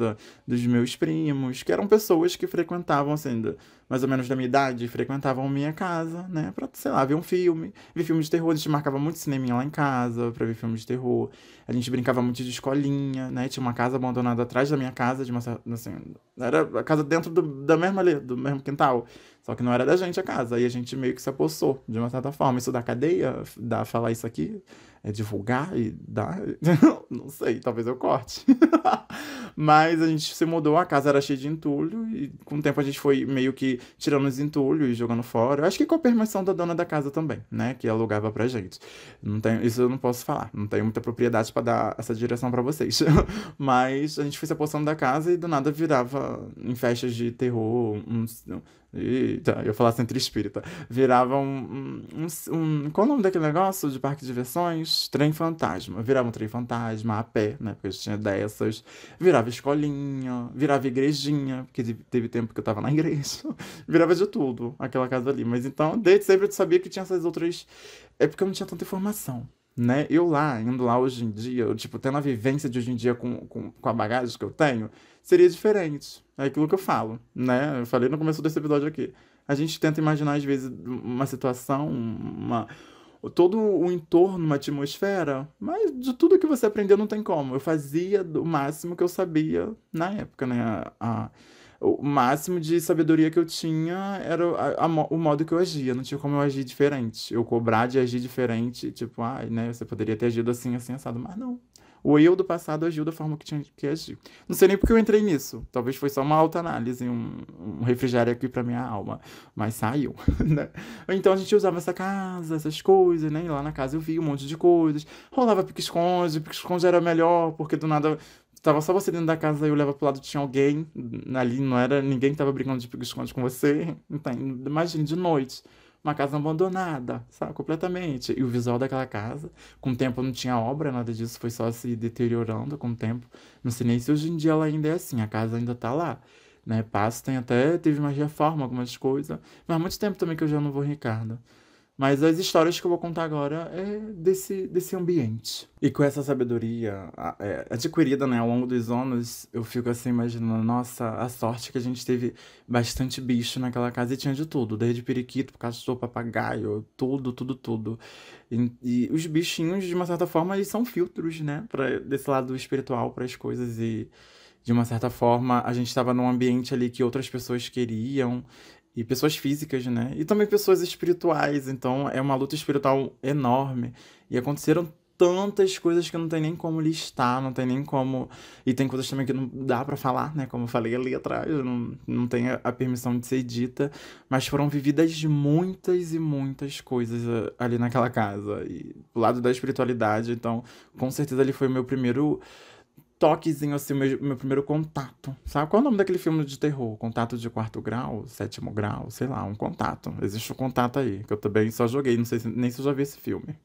Dos meus primos, que eram pessoas que frequentavam, assim, mais ou menos da minha idade, frequentavam minha casa, né? Pra, sei lá, ver um filme. Ver filme de terror, a gente marcava muito cineminha lá em casa pra ver filme de terror. A gente brincava muito de escolinha, né? Tinha uma casa abandonada atrás da minha casa, assim, era a casa dentro da mesma ali, do mesmo quintal. Só que não era da gente a casa. Aí a gente meio que se apossou, de uma certa forma. Isso da cadeia, dá falar isso aqui, é divulgar e dar. Não sei, talvez eu corte. Mas a gente se mudou, a casa era cheia de entulho, e com o tempo a gente foi meio que tirando os entulhos e jogando fora. Eu acho que com a permissão da dona da casa também, né? Que alugava pra gente. Não tenho, isso eu não posso falar, não tenho muita propriedade pra dar essa direção pra vocês. Mas a gente foi se apossando da casa e do nada virava em festas de terror, eita, eu ia falar centro espírita. Virava qual o nome daquele negócio de parque de diversões? Trem fantasma. Virava um trem fantasma a pé, né? Porque a gente tinha dessas. Virava escolinha, virava igrejinha, porque teve tempo que eu tava na igreja. Virava de tudo, aquela casa ali. Mas então, desde sempre eu sabia que tinha essas outras. É porque eu não tinha tanta informação. Né? Eu lá, indo lá hoje em dia, eu, tipo, tendo a vivência de hoje em dia com a bagagem que eu tenho, seria diferente. É aquilo que eu falo, né? Eu falei no começo desse episódio aqui. A gente tenta imaginar, às vezes, uma situação, todo o entorno, uma atmosfera, mas de tudo que você aprendeu não tem como. Eu fazia o máximo que eu sabia na época, né? O máximo de sabedoria que eu tinha era o modo que eu agia, não tinha como eu agir diferente. Eu cobrar de agir diferente, tipo, ai, né, você poderia ter agido assim, assim, assado, mas não. O eu do passado agiu da forma que tinha que agir. Não sei nem porque eu entrei nisso. Talvez foi só uma autoanálise, um refrigério aqui pra minha alma. Mas saiu, né? Então a gente usava essa casa, essas coisas, né? E lá na casa eu via um monte de coisas. Rolava pique-esconde era melhor, porque do nada tava só você dentro da casa e eu olhava pro lado tinha alguém ali, não era ninguém que tava brincando de pique-esconde com você. Então, imagine de noite, uma casa abandonada, sabe, completamente. E o visual daquela casa, com o tempo não tinha obra, nada disso, foi só se deteriorando com o tempo. Não sei nem se hoje em dia ela ainda é assim, a casa ainda tá lá, né? Passo tem até, teve mais reforma, algumas coisas, mas há muito tempo também que eu já não vou em Ricardo. Mas as histórias que eu vou contar agora é desse ambiente. E com essa sabedoria adquirida, né, ao longo dos anos, eu fico assim imaginando, nossa, a sorte que a gente teve bastante bicho naquela casa e tinha de tudo, desde periquito, cachorro, papagaio, tudo, tudo, tudo. E os bichinhos, de uma certa forma, eles são filtros, né, desse lado espiritual para as coisas e de uma certa forma, a gente estava num ambiente ali que outras pessoas queriam, e pessoas físicas, né? E também pessoas espirituais. Então é uma luta espiritual enorme. E aconteceram tantas coisas que não tem nem como listar, não tem nem como. E tem coisas também que não dá pra falar, né? Como eu falei ali atrás, não tem a permissão de ser dita. Mas foram vividas muitas e muitas coisas ali naquela casa. E do lado da espiritualidade, então, com certeza ali foi o meu primeiro toquezinho, assim, meu primeiro contato. Sabe qual é o nome daquele filme de terror? Contato de quarto grau, sétimo grau, sei lá, um contato. Existe um contato aí, que eu também só joguei, não sei nem se eu já vi esse filme.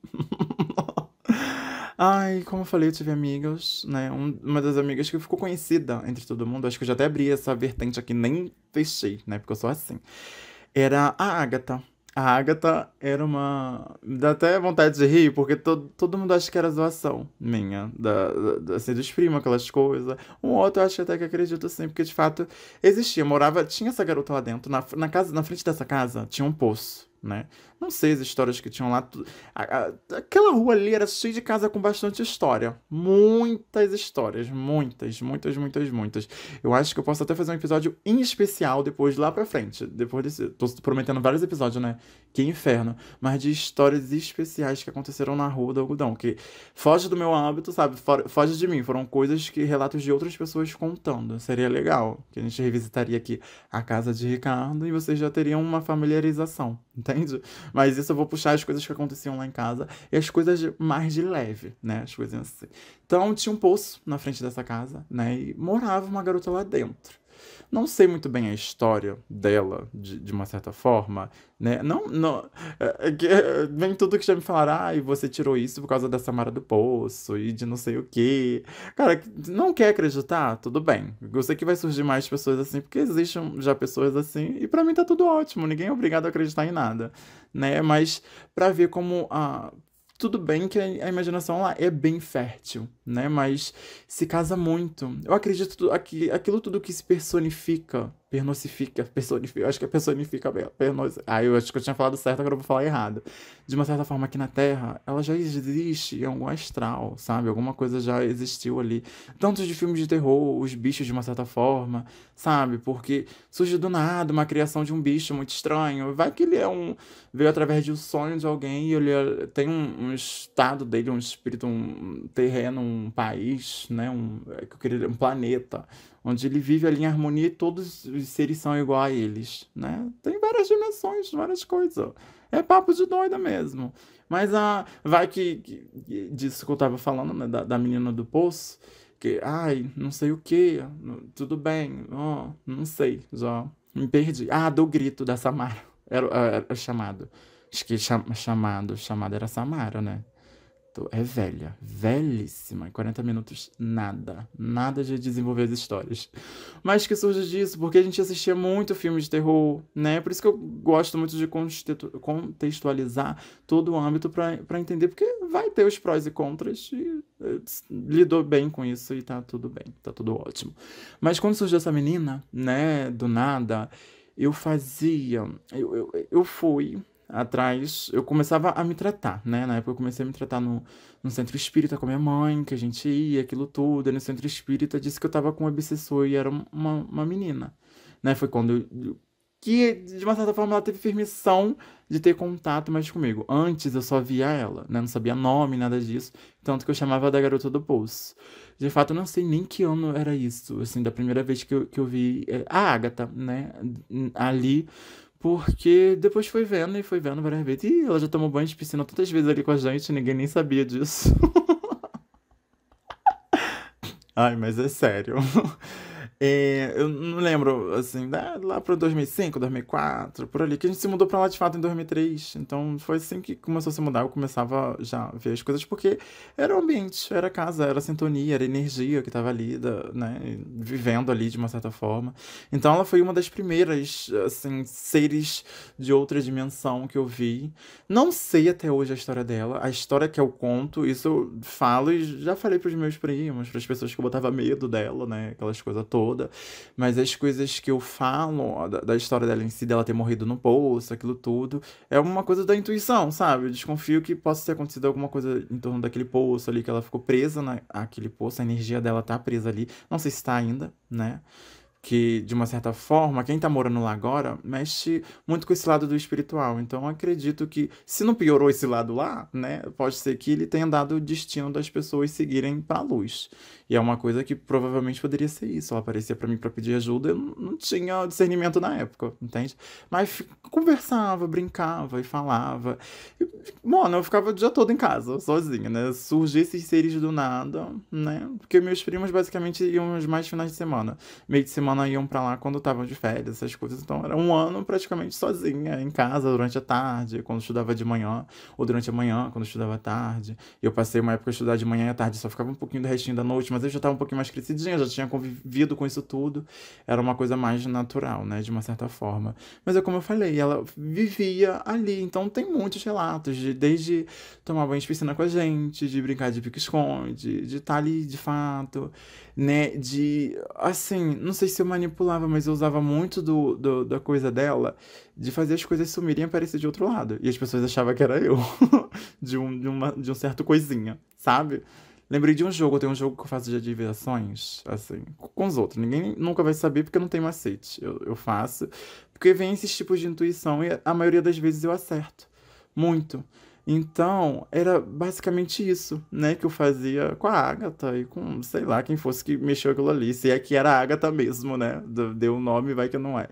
Ai, como eu falei, eu tive amigas, né? Uma das amigas que ficou conhecida entre todo mundo, acho que eu já até abri essa vertente aqui, nem fechei, né? Porque eu sou assim. Era a Agatha. A Agatha era uma. Dá até vontade de rir, porque todo mundo acha que era zoação minha. Assim, dos primos, aquelas coisas. Um outro eu acho até que acredito sim, porque de fato existia. Morava. Tinha essa garota lá dentro. Na casa, na frente dessa casa tinha um poço, né? Não sei as histórias que tinham lá. Aquela rua ali era cheia de casa com bastante história. Muitas histórias. Muitas, muitas, muitas, muitas. Eu acho que eu posso até fazer um episódio em especial depois, lá pra frente. Depois desse. Tô prometendo vários episódios, né? Que inferno. Mas de histórias especiais que aconteceram na Rua do Algodão. Que foge do meu âmbito, sabe? Foge de mim. Foram coisas que relatos de outras pessoas contando. Seria legal. Que a gente revisitaria aqui a casa de Ricardo e vocês já teriam uma familiarização. Entende? Mas isso eu vou puxar as coisas que aconteciam lá em casa e as coisas mais de leve, né? As coisas assim. Então tinha um poço na frente dessa casa, né? E morava uma garota lá dentro. Não sei muito bem a história dela, de uma certa forma, né? Não, não, vem tudo que já me falaram, ah, e você tirou isso por causa da Samara do Poço e de não sei o quê. Cara, não quer acreditar? Tudo bem. Eu sei que vai surgir mais pessoas assim, porque existem já pessoas assim, e pra mim tá tudo ótimo, ninguém é obrigado a acreditar em nada, né? Mas pra ver como tudo bem que a imaginação lá é bem fértil, né? Mas se casa muito. Eu acredito aquilo tudo que se personifica, acho que é personifica bem. Eu acho que eu tinha falado certo, agora eu vou falar errado. De uma certa forma, aqui na Terra, ela já existe em algum astral, sabe? Alguma coisa já existiu ali. Tanto de filmes de terror, os bichos de uma certa forma, sabe? Porque surge do nada uma criação de um bicho muito estranho. Vai que ele veio através de um sonho de alguém e ele tem um estado dele, um espírito, um terreno, um país, né? Um planeta, onde ele vive ali em harmonia e todos os seres são igual a eles, né? Tem várias dimensões, várias coisas. É papo de doida mesmo. Mas vai disso que eu tava falando, né? Da menina do poço, que, ai, não sei o que, tudo bem, ó, não sei, já me perdi. Ah, do grito da Samara. Era chamado. Acho que chamado era Samara, né? É velha, velhíssima. Em 40 minutos, nada. Nada de desenvolver as histórias. Mas que surge disso, porque a gente assistia muito filme de terror, né? Por isso que eu gosto muito de contextualizar todo o âmbito pra entender, porque vai ter os prós e contras, e lidou bem com isso e tá tudo bem, tá tudo ótimo. Mas quando surgiu essa menina, né, do nada, eu fazia. Eu fui atrás, eu começava a me tratar, né? Na época eu comecei a me tratar no centro espírita com a minha mãe, que a gente ia, aquilo tudo. E no centro espírita disse que eu tava com um obsessor e era uma menina, né? Foi quando que, de uma certa forma, ela teve permissão de ter contato mais comigo. Antes eu só via ela, né? Não sabia nome, nada disso. Tanto que eu chamava da Garota do Poço. De fato, eu não sei nem que ano era isso, assim, da primeira vez que eu vi a Agatha, né? Ali. Porque depois foi vendo várias vezes. Ih, ela já tomou banho de piscina tantas vezes ali com a gente, ninguém nem sabia disso. Ai, mas é sério. Eu não lembro, assim, lá pro 2005, 2004, por ali, que a gente se mudou pra lá de fato em 2003. Então foi assim que começou a se mudar, eu começava já a ver as coisas, porque era o ambiente, era a casa, era a sintonia, era a energia que tava ali, né, vivendo ali de uma certa forma. Então ela foi uma das primeiras, assim, seres de outra dimensão que eu vi. Não sei até hoje a história dela, a história que eu conto, isso eu falo e já falei pros meus primos, pras pessoas que eu botava medo dela, né, aquelas coisas todas. Mas as coisas que eu falo, ó, da história dela em si, dela ter morrido no poço, aquilo tudo, é uma coisa da intuição, sabe? Eu desconfio que possa ter acontecido alguma coisa em torno daquele poço ali, que ela ficou presa naquele poço, a energia dela tá presa ali. Não sei se tá ainda, né? Que, de uma certa forma, quem tá morando lá agora mexe muito com esse lado do espiritual. Então, eu acredito que, se não piorou esse lado lá, né, pode ser que ele tenha dado o destino das pessoas seguirem pra luz. E é uma coisa que provavelmente poderia ser isso. Ela aparecia pra mim pra pedir ajuda, eu não tinha discernimento na época, entende? Mas conversava, brincava e falava. E, mano, eu ficava o dia todo em casa, sozinha, né? Surgia esses seres do nada, né? Porque meus primos basicamente iam os mais finais de semana. Meio de semana iam pra lá quando estavam de férias, essas coisas. Então era um ano praticamente sozinha, em casa, durante a tarde, quando estudava de manhã, ou durante a manhã, quando estudava à tarde. Eu passei uma época a estudar de manhã e à tarde, só ficava um pouquinho do restinho da noite, mas eu já estava um pouquinho mais crescidinha, já tinha convivido com isso tudo. Era uma coisa mais natural, né, de uma certa forma. Mas é como eu falei, ela vivia ali, então tem muitos relatos, desde tomar banho de piscina com a gente, de brincar de pique-esconde, de estar ali de fato, né, assim, não sei se eu manipulava, mas eu usava muito da coisa dela, de fazer as coisas sumirem e aparecer de outro lado. E as pessoas achavam que era eu, de um certo coisinha, sabe? Lembrei de um jogo, tem um jogo que eu faço de adivinhações, assim, com os outros. Ninguém nunca vai saber porque não tem macete. Eu faço, porque vem esses tipos de intuição e a maioria das vezes eu acerto. Muito. Então, era basicamente isso, né, que eu fazia com a Agatha e com, sei lá, quem fosse que mexeu aquilo ali. Se é que era a Agatha mesmo, né? Deu o nome, vai que não é.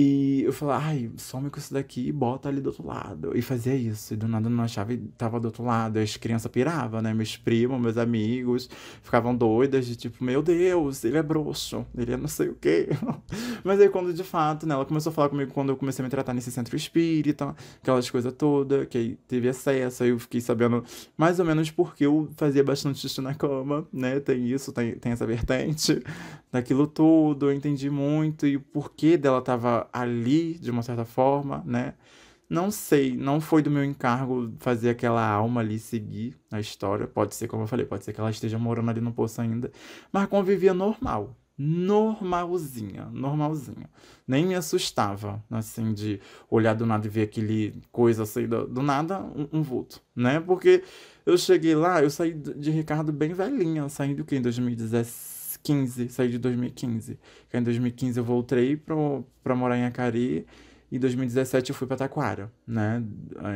E eu falava, ai, some com isso daqui e bota ali do outro lado. E fazia isso. E do nada eu não achava e tava do outro lado. As crianças piravam, né? Meus primos, meus amigos ficavam doidas de tipo, meu Deus, ele é bruxo, ele é não sei o quê. Mas aí quando de fato, né, ela começou a falar comigo quando eu comecei a me tratar nesse centro espírita, aquelas coisas todas, que aí teve acesso, aí eu fiquei sabendo mais ou menos porque eu fazia bastante xixi na cama, né? Tem isso, tem essa vertente daquilo tudo, eu entendi muito e o porquê dela tava ali, de uma certa forma, né? Não sei, não foi do meu encargo fazer aquela alma ali seguir a história. Pode ser, como eu falei, pode ser que ela esteja morando ali no poço ainda, mas convivia normal. Normalzinha, normalzinha. Nem me assustava, assim, de olhar do nada e ver aquele coisa assim, do nada, um vulto, né? Porque eu cheguei lá, eu saí de Ricardo bem velhinha, eu saí do que em 2015, saí de 2015. Que em 2015 eu voltei pra morar em Acari. Em 2017 eu fui pra Taquara, né?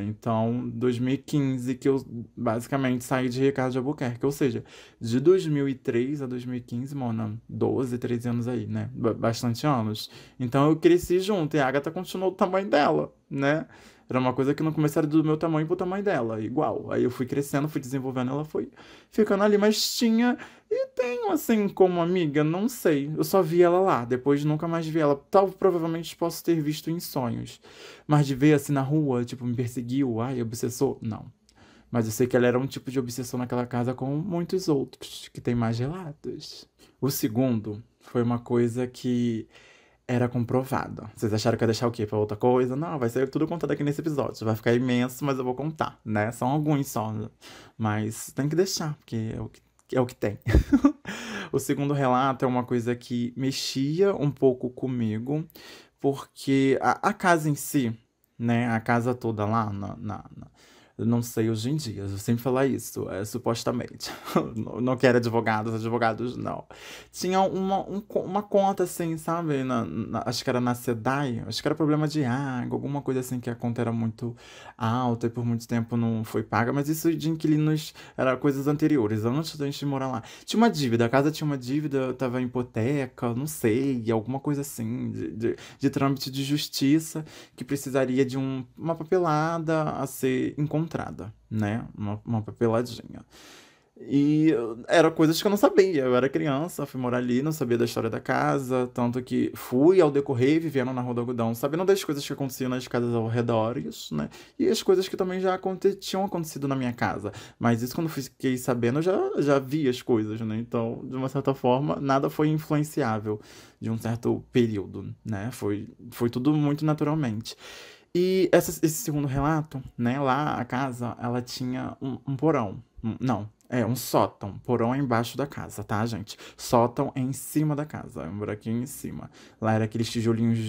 Então, 2015 que eu basicamente saí de Ricardo de Albuquerque. Ou seja, de 2003 a 2015, mano, 12, 13 anos aí, né? Bastante anos. Então eu cresci junto e a Agatha continuou do tamanho dela, né? Era uma coisa que no começo era do meu tamanho pro tamanho dela, igual. Aí eu fui crescendo, fui desenvolvendo, ela foi ficando ali, mas tinha. E tenho, assim, como amiga, não sei. Eu só vi ela lá, depois nunca mais vi ela. Tal, provavelmente posso ter visto em sonhos. Mas de ver assim na rua, tipo, me perseguiu, ai, obsessor, não. Mas eu sei que ela era um tipo de obsessão naquela casa como muitos outros, que tem mais relatos. O segundo foi uma coisa que era comprovada. Vocês acharam que eu ia deixar o quê? Pra outra coisa? Não, vai ser tudo contado aqui nesse episódio. Vai ficar imenso, mas eu vou contar, né? São alguns só. Mas tem que deixar, porque é o que tem. O segundo relato é uma coisa que mexia um pouco comigo, porque a casa em si, né? A casa toda lá eu não sei hoje em dia, eu sempre falar isso, supostamente. Não quero advogados não. Tinha uma conta assim, sabe? Acho que era na SEDAI, acho que era problema de água, alguma coisa assim que a conta era muito alta e por muito tempo não foi paga, mas isso de inquilinos era coisas anteriores, antes da gente morar lá. Tinha uma dívida, a casa tinha uma dívida, tava em hipoteca, não sei, alguma coisa assim, de trâmite de justiça que precisaria de uma papelada a ser encontrada, né? Uma papeladinha. E era coisas que eu não sabia. Eu era criança, fui morar ali, não sabia da história da casa, tanto que fui ao decorrer vivendo na Rua do Algodão, sabendo das coisas que aconteciam nas casas ao redor, isso, né? E as coisas que também já tinham acontecido na minha casa. Mas isso quando fiquei sabendo, eu já vi as coisas, né? Então, de uma certa forma, nada foi influenciável de um certo período, né? Foi tudo muito naturalmente. E esse segundo relato, né, lá a casa, ela tinha um porão. Não, um sótão. Porão é embaixo da casa, tá, gente? Sótão é em cima da casa, é um buraquinho em cima. Lá era aqueles tijolinhos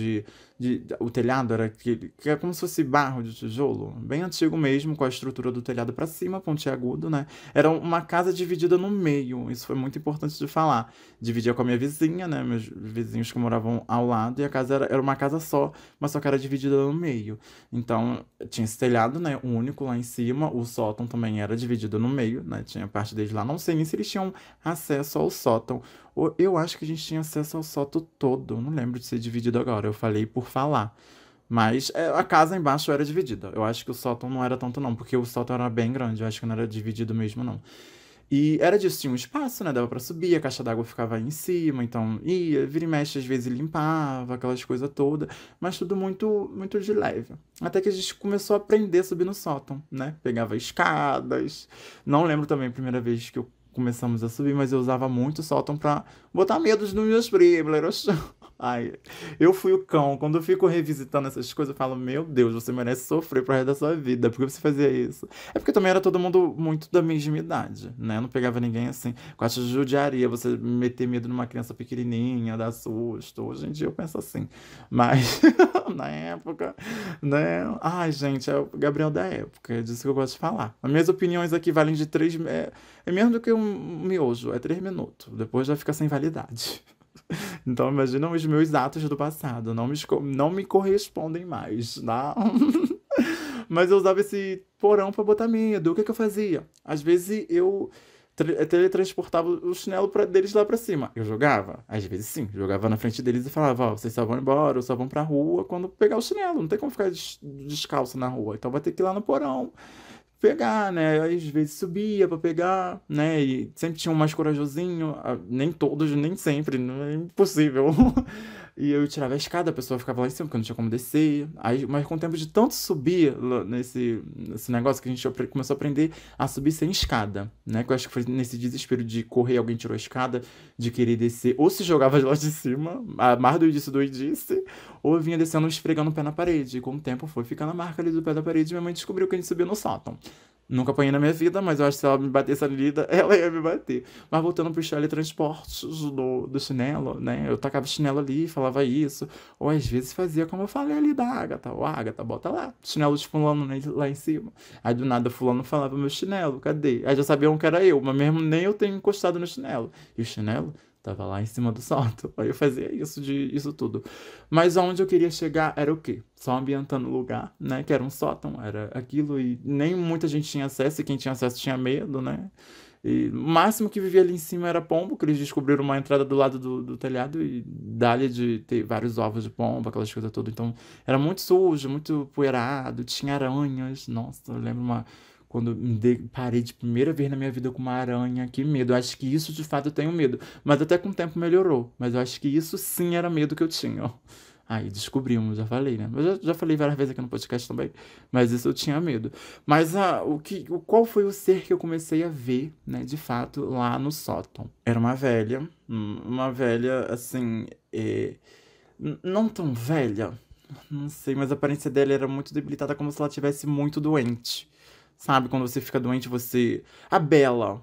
o telhado era aquele, que é como se fosse barro de tijolo, bem antigo mesmo, com a estrutura do telhado pra cima, pontiagudo, né? Era uma casa dividida no meio, isso foi muito importante de falar. Dividia com a minha vizinha, né, meus vizinhos que moravam ao lado, e a casa era uma casa só, mas só que era dividida no meio. Então, tinha esse telhado, né, um único lá em cima, o sótão também era dividido no meio, né, tinha parte deles lá, não sei nem se eles tinham acesso ao sótão. Eu acho que a gente tinha acesso ao sótão todo, não lembro de ser dividido agora, eu falei por falar. Mas a casa embaixo era dividida. Eu acho que o sótão não era tanto, não, porque o sótão era bem grande. Eu acho que não era dividido mesmo, não. E era disso, tinha um espaço, né? Dava pra subir, a caixa d'água ficava aí em cima, então ia, vira e mexe, às vezes limpava, aquelas coisas todas, mas tudo muito, muito de leve. Até que a gente começou a aprender a subir no sótão, né? Pegava escadas. Não lembro também a primeira vez que começamos a subir, mas eu usava muito o sótão pra botar medo nos meus primos. Ai, eu fui o cão. Quando eu fico revisitando essas coisas, eu falo, meu Deus, você merece sofrer pro resto da sua vida. Por que você fazia isso? É porque também era todo mundo muito da mesma idade, né? Eu não pegava ninguém assim. Eu acho judiaria você meter medo numa criança pequenininha, dar susto. Hoje em dia eu penso assim. Mas, na época, né? Ai, gente, é o Gabriel da época. É disso que eu gosto de falar. As minhas opiniões aqui valem de 3... É menos do que um miojo. É 3 minutos. Depois já fica sem validade. Então, imagina os meus atos do passado. Não me correspondem mais, tá? Mas eu usava esse porão pra botar medo. O que que eu fazia? Às vezes eu teletransportava o chinelo deles lá pra cima. Eu jogava? Às vezes sim. Jogava na frente deles e falava, ó, vocês só vão embora, ou só vão pra rua quando pegar o chinelo. Não tem como ficar descalço na rua. Então vai ter que ir lá no porão pegar, né? Aí, às vezes subia pra pegar, né? E sempre tinha um mais corajosinho, nem todos, nem sempre, não é impossível. E eu tirava a escada, a pessoa ficava lá em cima, porque não tinha como descer. Aí, mas com o tempo de tanto subir nesse negócio que a gente começou a aprender a subir sem escada, né? Que eu acho que foi nesse desespero de correr, alguém tirou a escada, de querer descer, ou se jogava de lá de cima, a mais doidice, ou vinha descendo esfregando o pé na parede. E com o tempo foi ficando a marca ali do pé da parede, minha mãe descobriu que a gente subia no sótão. Nunca apanhei na minha vida, mas eu acho que se ela me batesse ali, ela ia me bater. Mas voltando pro teletransportes do chinelo, né? Eu tacava o chinelo ali, falava isso. Ou às vezes fazia como eu falei ali da Agatha. Ô, Agatha, bota lá. Chinelo de fulano lá em cima. Aí do nada fulano falava, meu chinelo, cadê? Aí já sabiam que era eu, mas mesmo nem eu tenho encostado no chinelo. E o chinelo tava lá em cima do salto. Aí eu fazia isso tudo. Mas aonde eu queria chegar era o quê? Só ambientando o lugar, né? Que era um sótão, era aquilo. E nem muita gente tinha acesso, e quem tinha acesso tinha medo, né? E o máximo que vivia ali em cima era pombo, que eles descobriram uma entrada do lado do telhado e dali de ter vários ovos de pombo, aquelas coisas todas. Então era muito sujo, muito poeirado, tinha aranhas. Nossa, eu lembro quando eu me deparei de primeira vez na minha vida com uma aranha, que medo. Eu acho que isso de fato eu tenho medo. Mas até com o tempo melhorou. Mas eu acho que isso sim era medo que eu tinha. Aí descobrimos, já falei, né? Eu já falei várias vezes aqui no podcast também, mas isso eu tinha medo. Mas qual foi o ser que eu comecei a ver, né, de fato, lá no sótão? Era uma velha, assim, não tão velha, não sei, mas a aparência dela era muito debilitada, como se ela tivesse muito doente. Sabe, quando você fica doente, você. A Bela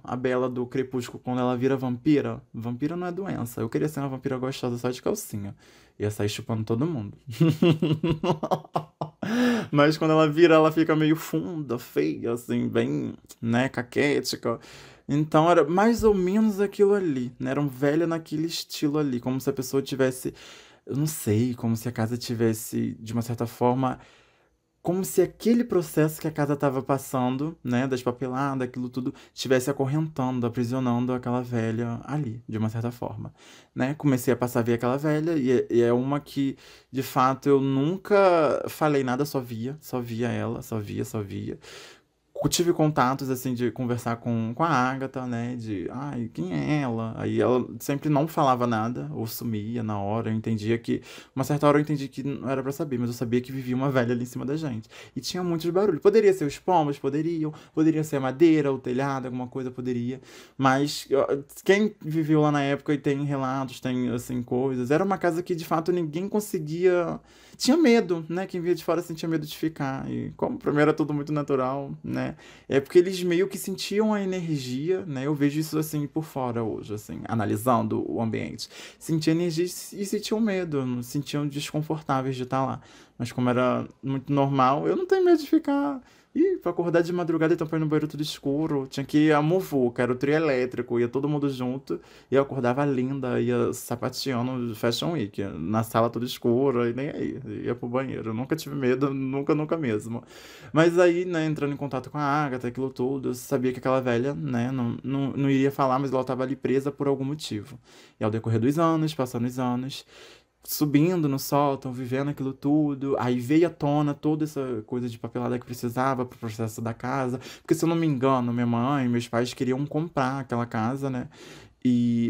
do Crepúsculo, quando ela vira vampira. Vampira não é doença. Eu queria ser uma vampira gostosa só de calcinha. Ia sair chupando todo mundo. Mas quando ela vira, ela fica meio funda, feia, assim, bem, né, caquética. Então era mais ou menos aquilo ali, né? Era um velho naquele estilo ali, como se a pessoa tivesse. Eu não sei, como se a casa tivesse, de uma certa forma como se aquele processo que a casa estava passando, né, das papeladas, aquilo tudo, estivesse acorrentando, aprisionando aquela velha ali, de uma certa forma, né? Comecei a passar a ver aquela velha e é uma que, de fato, eu nunca falei nada, só via ela, só via. Tive contatos, assim, de conversar com a Agatha, né? De, ai, quem é ela? Aí ela sempre não falava nada, ou sumia na hora. Eu entendia que, uma certa hora eu entendi que não era pra saber, mas eu sabia que vivia uma velha ali em cima da gente. E tinha muitos barulhos. Poderia ser os pombos, poderia ser a madeira, o telhado, alguma coisa poderia. Mas quem viveu lá na época e tem relatos, tem, assim, coisas, era uma casa que, de fato, ninguém conseguia. Tinha medo, né? Quem via de fora sentia medo de ficar. E como pra mim era tudo muito natural, né? É porque eles meio que sentiam a energia, né? Eu vejo isso assim por fora hoje, assim, analisando o ambiente. Sentiam energia e sentiam medo, sentiam desconfortáveis de estar lá. Mas como era muito normal, eu não tenho medo de ficar. Ih, pra acordar de madrugada, então pra ir no banheiro tudo escuro. Tinha que ir a muvuca, era o trio elétrico, ia todo mundo junto. E eu acordava linda, ia sapateando Fashion Week, na sala tudo escuro, e nem aí, ia pro banheiro. Eu nunca tive medo, nunca, nunca mesmo. Mas aí, né, entrando em contato com a Agatha, aquilo tudo, eu sabia que aquela velha, né, não iria falar, mas ela estava ali presa por algum motivo. E ao decorrer dos anos, passando os anos, subindo no sótão, vivendo aquilo tudo, aí veio à tona toda essa coisa de papelada que precisava pro processo da casa, porque se eu não me engano, minha mãe e meus pais queriam comprar aquela casa, né?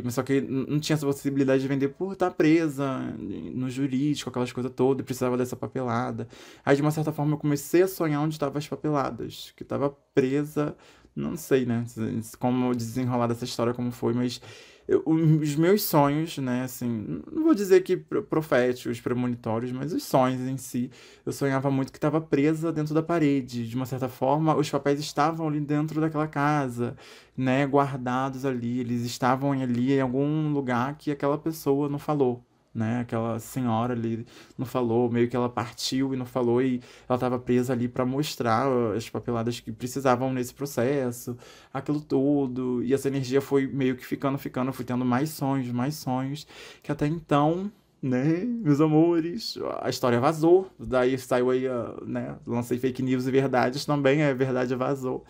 Mas só que não tinha essa possibilidade de vender por estar presa no jurídico, aquelas coisas todas, e precisava dessa papelada. Aí, de uma certa forma, eu comecei a sonhar onde estavam as papeladas, que estava presa, não sei, né, como desenrolar dessa história, como foi, mas os meus sonhos, né, assim, não vou dizer que proféticos, premonitórios, mas os sonhos em si, eu sonhava muito que estava presa dentro da parede, de uma certa forma, os papéis estavam ali dentro daquela casa, né, guardados ali, eles estavam ali em algum lugar que aquela pessoa não falou, né, aquela senhora ali não falou, meio que ela partiu e não falou e ela estava presa ali para mostrar as papeladas que precisavam nesse processo, aquilo tudo, e essa energia foi meio que ficando, eu fui tendo mais sonhos, que até então, né, meus amores, a história vazou, daí saiu aí, né, lancei fake news e verdades também, verdade vazou.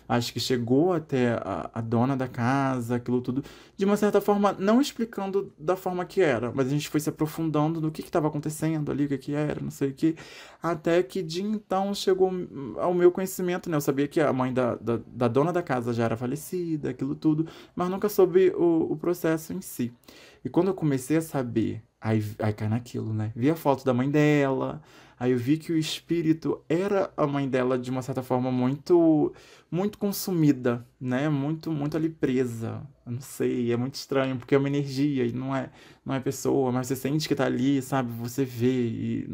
acho que chegou até a dona da casa, aquilo tudo, de uma certa forma, não explicando da forma que era, mas a gente foi se aprofundando no que estava acontecendo ali, o que que era, não sei o que, até que de então chegou ao meu conhecimento, né? Eu sabia que a mãe da dona da casa já era falecida, aquilo tudo, mas nunca soube o processo em si. E quando eu comecei a saber, aí cai naquilo, né? Vi a foto da mãe dela, aí eu vi que o espírito era a mãe dela de uma certa forma muito consumida, né? Muito ali presa. Eu não sei, é muito estranho, porque é uma energia e não é pessoa, mas você sente que tá ali, sabe? Você vê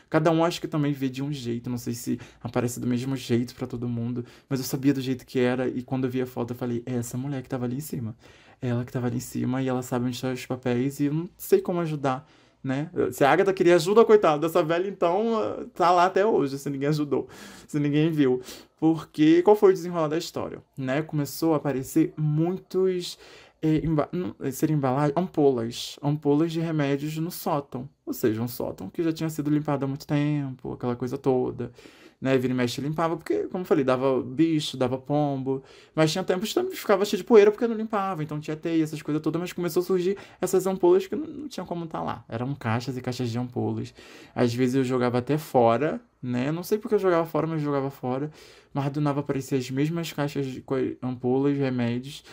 cada um acho que também vê de um jeito, não sei se aparece do mesmo jeito pra todo mundo, mas eu sabia do jeito que era e quando eu vi a foto eu falei, é essa mulher que tava ali em cima. Ela que tava ali em cima e ela sabe onde estão os papéis e eu não sei como ajudar, né? Se a Agatha queria ajuda, coitada dessa velha, então tá lá até hoje, se ninguém ajudou, se ninguém viu. Porque qual foi o desenrolar da história, né? Começou a aparecer muitos ser embalagem, ampolas de remédios no sótão. Ou seja, um sótão que já tinha sido limpado há muito tempo, aquela coisa toda. Né, vira e mexe limpava, porque, como eu falei, dava bicho, dava pombo, mas tinha tempos que também ficava cheio de poeira porque não limpava, então tinha teia, essas coisas todas, mas começou a surgir essas ampolas que não tinham como estar lá. Eram caixas e caixas de ampolas. Às vezes eu jogava até fora, né? Não sei porque eu jogava fora, mas eu jogava fora. Mas do nada apareciam as mesmas caixas de ampolas, remédios,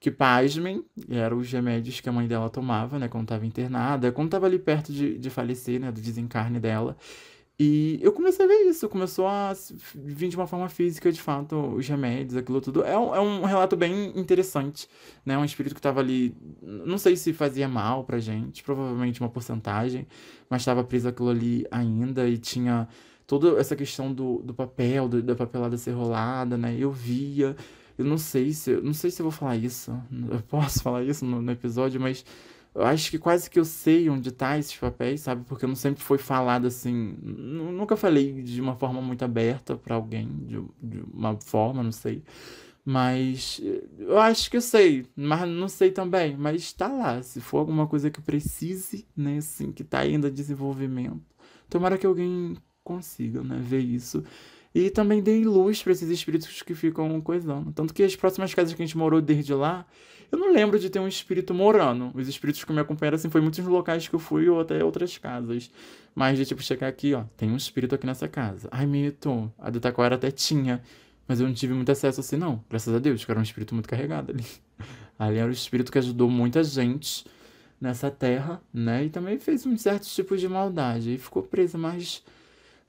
que pasmem, eram os remédios que a mãe dela tomava, né? Quando estava internada, quando estava ali perto de falecer, né? Do desencarne dela. E eu comecei a ver isso, começou a vir de uma forma física, de fato, os remédios, aquilo tudo. É um relato bem interessante, né? Um espírito que estava ali, não sei se fazia mal pra gente, provavelmente uma porcentagem, mas estava preso aquilo ali ainda e tinha toda essa questão do papel, da papelada ser rolada, né? Eu via, eu não sei se eu vou falar isso, eu posso falar isso no episódio, mas eu acho que quase que eu sei onde tá esses papéis, sabe? Porque não sempre foi falado assim. Nunca falei de uma forma muito aberta pra alguém, de uma forma, não sei. Mas eu acho que eu sei, mas não sei também. Mas tá lá. Se for alguma coisa que precise, né, assim, que tá ainda em desenvolvimento, tomara que alguém consiga, né, ver isso. E também dei luz pra esses espíritos que ficam coisando. Tanto que as próximas casas que a gente morou desde lá, eu não lembro de ter um espírito morando. Os espíritos que me acompanharam, assim, foi muitos locais que eu fui ou até outras casas. Mas de tipo, chegar aqui, ó, tem um espírito aqui nessa casa. Ai, mito, a do Taquara até tinha. Mas eu não tive muito acesso assim, não. Graças a Deus, que era um espírito muito carregado ali. Ali era um espírito que ajudou muita gente nessa terra, né? E também fez um certos tipos de maldade. E ficou preso, mas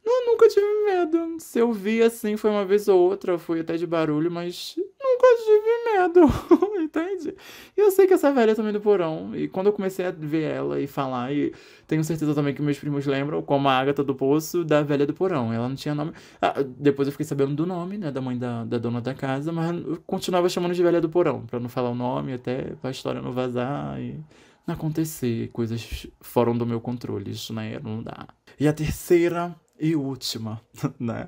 eu nunca tive medo. Se eu vi assim, foi uma vez ou outra, eu fui até de barulho, mas nunca tive medo. Entende? E eu sei que essa velha também é do porão. E quando eu comecei a ver ela e falar, e tenho certeza também que meus primos lembram, como a Ágata do Poço, da velha do porão. Ela não tinha nome. Ah, depois eu fiquei sabendo do nome, né, da mãe da dona da casa, mas eu continuava chamando de velha do porão, pra não falar o nome, até pra história não vazar e não acontecer coisas fora do meu controle. Isso, né, não dá. E a terceira e última, né?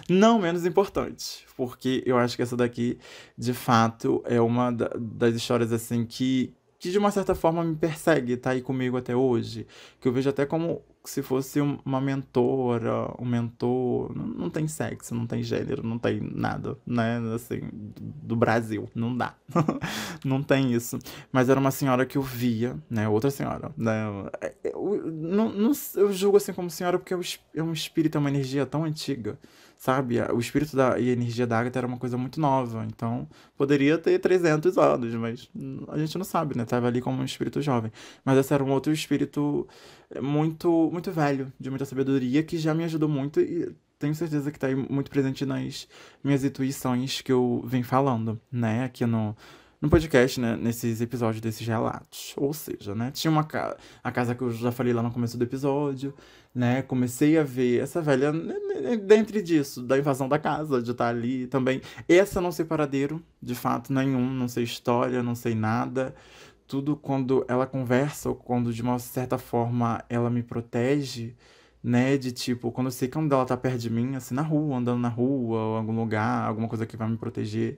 Não menos importante, porque eu acho que essa daqui, de fato, é uma das histórias, assim, que de uma certa forma me persegue, tá aí comigo até hoje, que eu vejo até como se fosse uma mentora, um mentor, não tem sexo, não tem gênero, não tem nada, né, assim, do Brasil, não dá, não tem isso. Mas era uma senhora que eu via, né? Outra senhora, né? Eu julgo assim como senhora porque é um espírito, é uma energia tão antiga, sabe? O espírito e a energia da Agatha era uma coisa muito nova, então poderia ter 300 anos, mas a gente não sabe, né? Tava ali como um espírito jovem. Mas esse era um outro espírito muito velho, de muita sabedoria, que já me ajudou muito e tenho certeza que tá aí muito presente nas minhas intuições que eu venho falando, né? Aqui no podcast, né, nesses episódios desses relatos. Ou seja, né, tinha a casa que eu já falei lá no começo do episódio, né, comecei a ver essa velha, dentre disso, da invasão da casa, de estar ali também. Essa não sei paradeiro, de fato, nenhum, não sei história, não sei nada. Tudo quando ela conversa ou quando, de uma certa forma, ela me protege, né, de tipo, quando eu sei que ela tá perto de mim, assim, na rua, andando na rua, ou em algum lugar, alguma coisa que vai me proteger.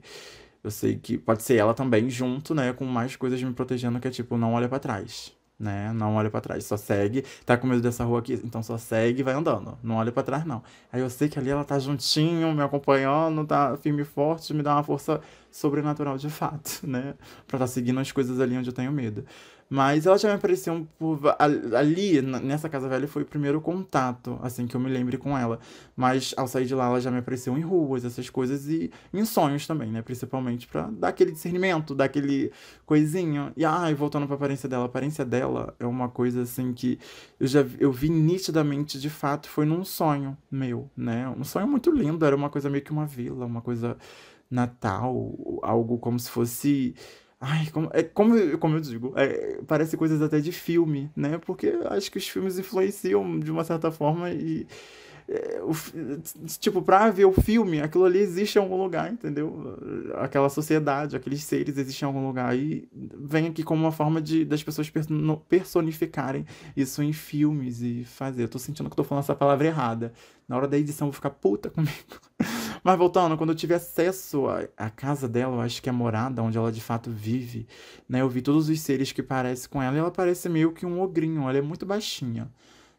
Eu sei que pode ser ela também, junto, né, com mais coisas me protegendo, que é tipo, não olha pra trás. né? Não olha pra trás, só segue. Tá com medo dessa rua aqui? Então só segue e vai andando. Não olha pra trás, não. Aí eu sei que ali ela tá juntinho, me acompanhando, tá firme e forte, me dá uma força sobrenatural de fato, né? Pra tá seguindo as coisas ali onde eu tenho medo. Mas ela já me apareceu ali, nessa casa velha, foi o primeiro contato, assim, que eu me lembre com ela. Mas ao sair de lá, ela já me apareceu em ruas, essas coisas, e em sonhos também, né? Principalmente pra dar aquele discernimento, dar aquele coisinha. E ai, voltando pra aparência dela, a aparência dela é uma coisa assim que eu vi nitidamente, de fato, foi num sonho meu, né? Um sonho muito lindo, era uma coisa meio que uma vila, uma coisa natal, algo como se fosse. Ai, como eu digo, parece coisas até de filme, né? Porque acho que os filmes influenciam de uma certa forma e tipo, pra ver o filme, aquilo ali existe em algum lugar, entendeu? Aquela sociedade, aqueles seres existem em algum lugar. E vem aqui como uma forma das pessoas personificarem isso em filmes e fazer. Eu tô sentindo que eu tô falando essa palavra errada. Na hora da edição eu vou ficar puta comigo. Mas voltando, quando eu tive acesso à casa dela, eu acho que é a morada onde ela de fato vive, né? Eu vi todos os seres que parecem com ela e ela parece meio que um ogrinho. Ela é muito baixinha,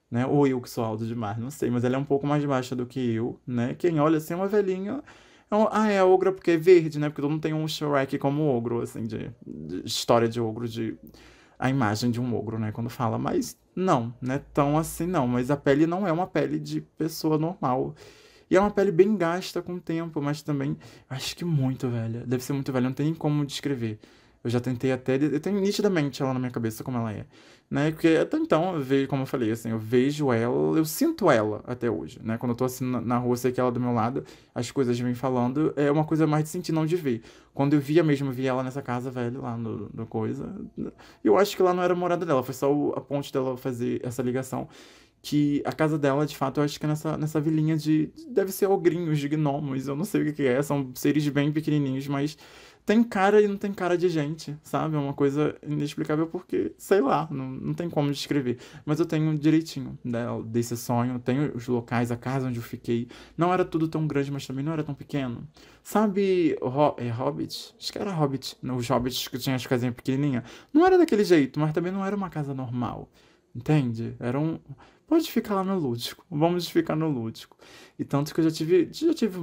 né? Ou eu que sou alto demais, não sei, mas ela é um pouco mais baixa do que eu, né? Quem olha assim é uma velhinha. É ogra porque é verde, né? Porque todo mundo tem um Shrek como ogro, assim, de história de ogro, de a imagem de um ogro, né? Quando fala, mas não, né? Tão assim não. Mas a pele não é uma pele de pessoa normal. E é uma pele bem gasta com o tempo, mas também acho que muito velha. Deve ser muito velha, não tem nem como descrever. Eu já tentei até. Eu tenho nitidamente ela na minha cabeça como ela é. Né? Porque até então, eu vejo, como eu falei, assim, eu vejo ela, eu sinto ela até hoje, né? Quando eu tô assim na rua, sei que ela do meu lado, as coisas vêm falando, é uma coisa mais de sentir, não de ver. Quando eu via mesmo, eu via ela nessa casa velha lá no coisa. Eu acho que lá não era a morada dela, foi só a ponte dela fazer essa ligação que a casa dela, de fato, eu acho que é nessa vilinha deve ser ogrinhos, de gnomos, eu não sei o que que é, são seres bem pequenininhos, mas tem cara e não tem cara de gente, sabe? É uma coisa inexplicável porque, sei lá, não tem como descrever. Mas eu tenho direitinho desse sonho, tenho os locais, a casa onde eu fiquei. Não era tudo tão grande, mas também não era tão pequeno. Sabe, Hobbit? Acho que era Hobbit. Os Hobbits que tinham as casinhas pequenininhas. Não era daquele jeito, mas também não era uma casa normal. Entende? Era um. Pode ficar lá no lúdico. Vamos ficar no lúdico. E tanto que eu já tive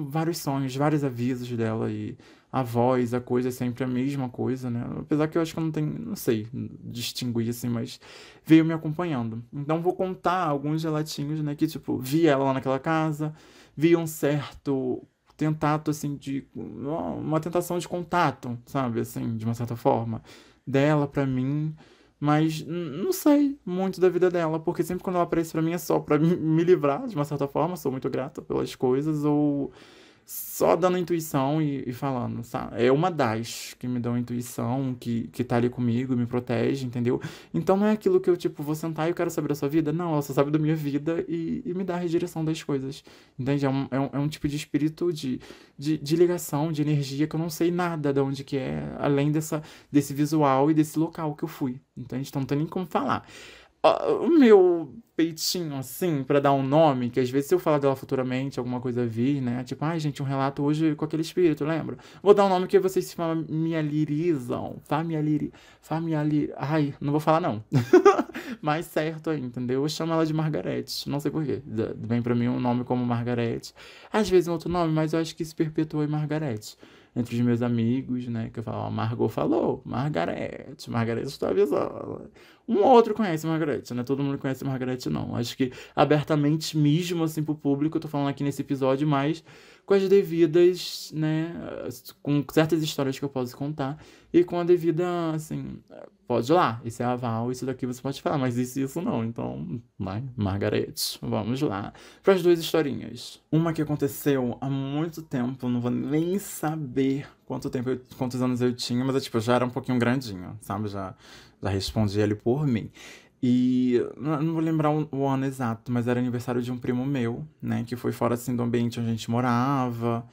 vários sonhos, vários avisos dela e a voz, a coisa é sempre a mesma coisa, né? Apesar que eu acho que eu não tenho, não sei distinguir assim, mas veio me acompanhando. Então vou contar alguns relatinhos, né, que tipo, vi ela lá naquela casa, vi um certo tentato assim de uma tentação de contato, sabe, assim, de uma certa forma, dela pra mim. Mas não sei muito da vida dela, porque sempre quando ela aparece pra mim é só pra me livrar, de uma certa forma, sou muito grata pelas coisas, ou só dando intuição e falando, sabe? É uma das que me dão intuição, que tá ali comigo, me protege, entendeu? Então não é aquilo que eu, tipo, vou sentar e eu quero saber da sua vida. Não, ela só sabe da minha vida e me dá a redireção das coisas. Entende? É um tipo de espírito de ligação, de energia que eu não sei nada de onde que é, além desse visual e desse local que eu fui. Entende? Então não tem nem como falar. O meu peitinho, assim, pra dar um nome, que às vezes se eu falar dela futuramente, alguma coisa vir, né? Tipo, ai, gente, um relato hoje com aquele espírito, lembra? Vou dar um nome que vocês se familiarizam. Ai, não vou falar não. Mais certo aí, entendeu? Eu chamo ela de Margarete. Não sei por quê. Vem pra mim um nome como Margarete. Às vezes um outro nome, mas eu acho que se perpetuou em Margarete. Entre os meus amigos, né? Que eu falo, ó, Margot falou, Margarete, Margarete está avisando. Um ou outro conhece Margarete, né? Todo mundo conhece Margarete, não. Acho que abertamente mesmo, assim, pro público, eu tô falando aqui nesse episódio, mas com as devidas, né? Com certas histórias que eu posso contar e com a devida, assim, pode ir lá, esse é aval, isso daqui você pode falar, mas isso não. Então, vai, Margarete, vamos lá. Para as duas historinhas. Uma que aconteceu há muito tempo, não vou nem saber quantos anos eu tinha, mas tipo, eu já era um pouquinho grandinho, sabe? Já respondi ele por mim. E não vou lembrar o ano exato, mas era aniversário de um primo meu, né? Que foi fora assim do ambiente onde a gente morava.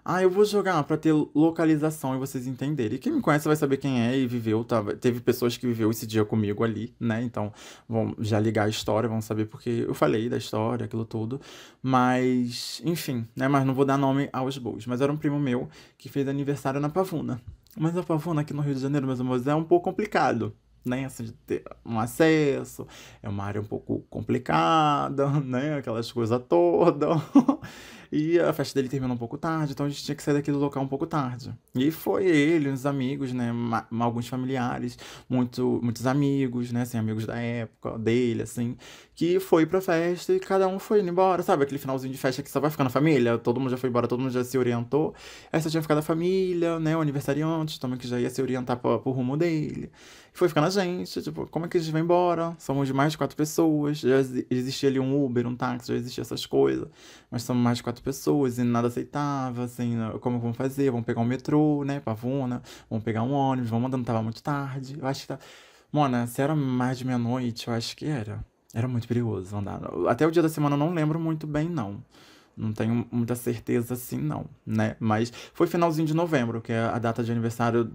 Ah, eu vou jogar pra ter localização e vocês entenderem. E quem me conhece vai saber quem é e viveu, tá? Teve pessoas que viveu esse dia comigo ali, né? Então vão já ligar a história, vão saber porque eu falei da história, aquilo tudo. Mas, enfim, né? Mas não vou dar nome aos bois. Mas era um primo meu que fez aniversário na Pavuna. Mas a Pavuna aqui no Rio de Janeiro, meus amores, é um pouco complicado. né, assim, de ter um acesso, é uma área um pouco complicada, né, aquelas coisas todas. E a festa dele terminou um pouco tarde, então a gente tinha que sair daquele local um pouco tarde. E foi ele, uns amigos, né, alguns familiares, muitos amigos, né, assim, amigos da época dele, assim, que foi pra festa e cada um foi indo embora, sabe? Aquele finalzinho de festa que só vai ficando a família, todo mundo já foi embora, todo mundo já se orientou. Aí só tinha ficado a família, né, o aniversariante também que já ia se orientar pro rumo dele. E foi ficando a gente, tipo, como é que a gente vai embora? Somos de mais de 4 pessoas, já existia ali um Uber, um táxi, já existia essas coisas. Mas somos mais de 4 pessoas e nada aceitava, assim, né, como vamos fazer? Vamos pegar um metrô, né, Pavuna, vamos pegar um ônibus, vamos andando, tava muito tarde. Eu acho que tá. Mona, se era mais de meia-noite, eu acho que era. Era muito perigoso andar. Até o dia da semana eu não lembro muito bem, não. Não tenho muita certeza assim, não, né? Mas foi finalzinho de novembro, que é a data de aniversário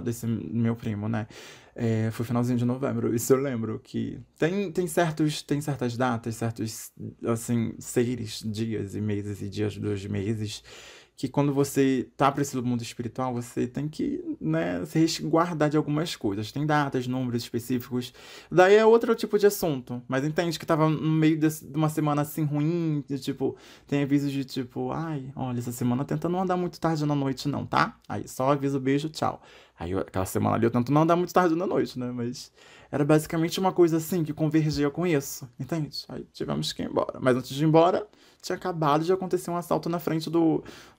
desse meu primo, né? É, foi finalzinho de novembro. Isso eu lembro que tem certas datas, certos, assim, seres, dias e meses e dias dos meses que quando você tá para esse mundo espiritual, você tem que, né, se resguardar de algumas coisas. Tem datas, números específicos. Daí é outro tipo de assunto. Mas entende que tava no meio de uma semana assim ruim, de, tipo, tem avisos de tipo, ai, olha, essa semana tenta não andar muito tarde na noite, não, tá? Aí só aviso, beijo, tchau. Aí aquela semana ali eu tento não andar muito tarde na noite, né? Mas era basicamente uma coisa assim que convergia com isso, entende? Aí tivemos que ir embora. Mas antes de ir embora, tinha acabado de acontecer um assalto na frente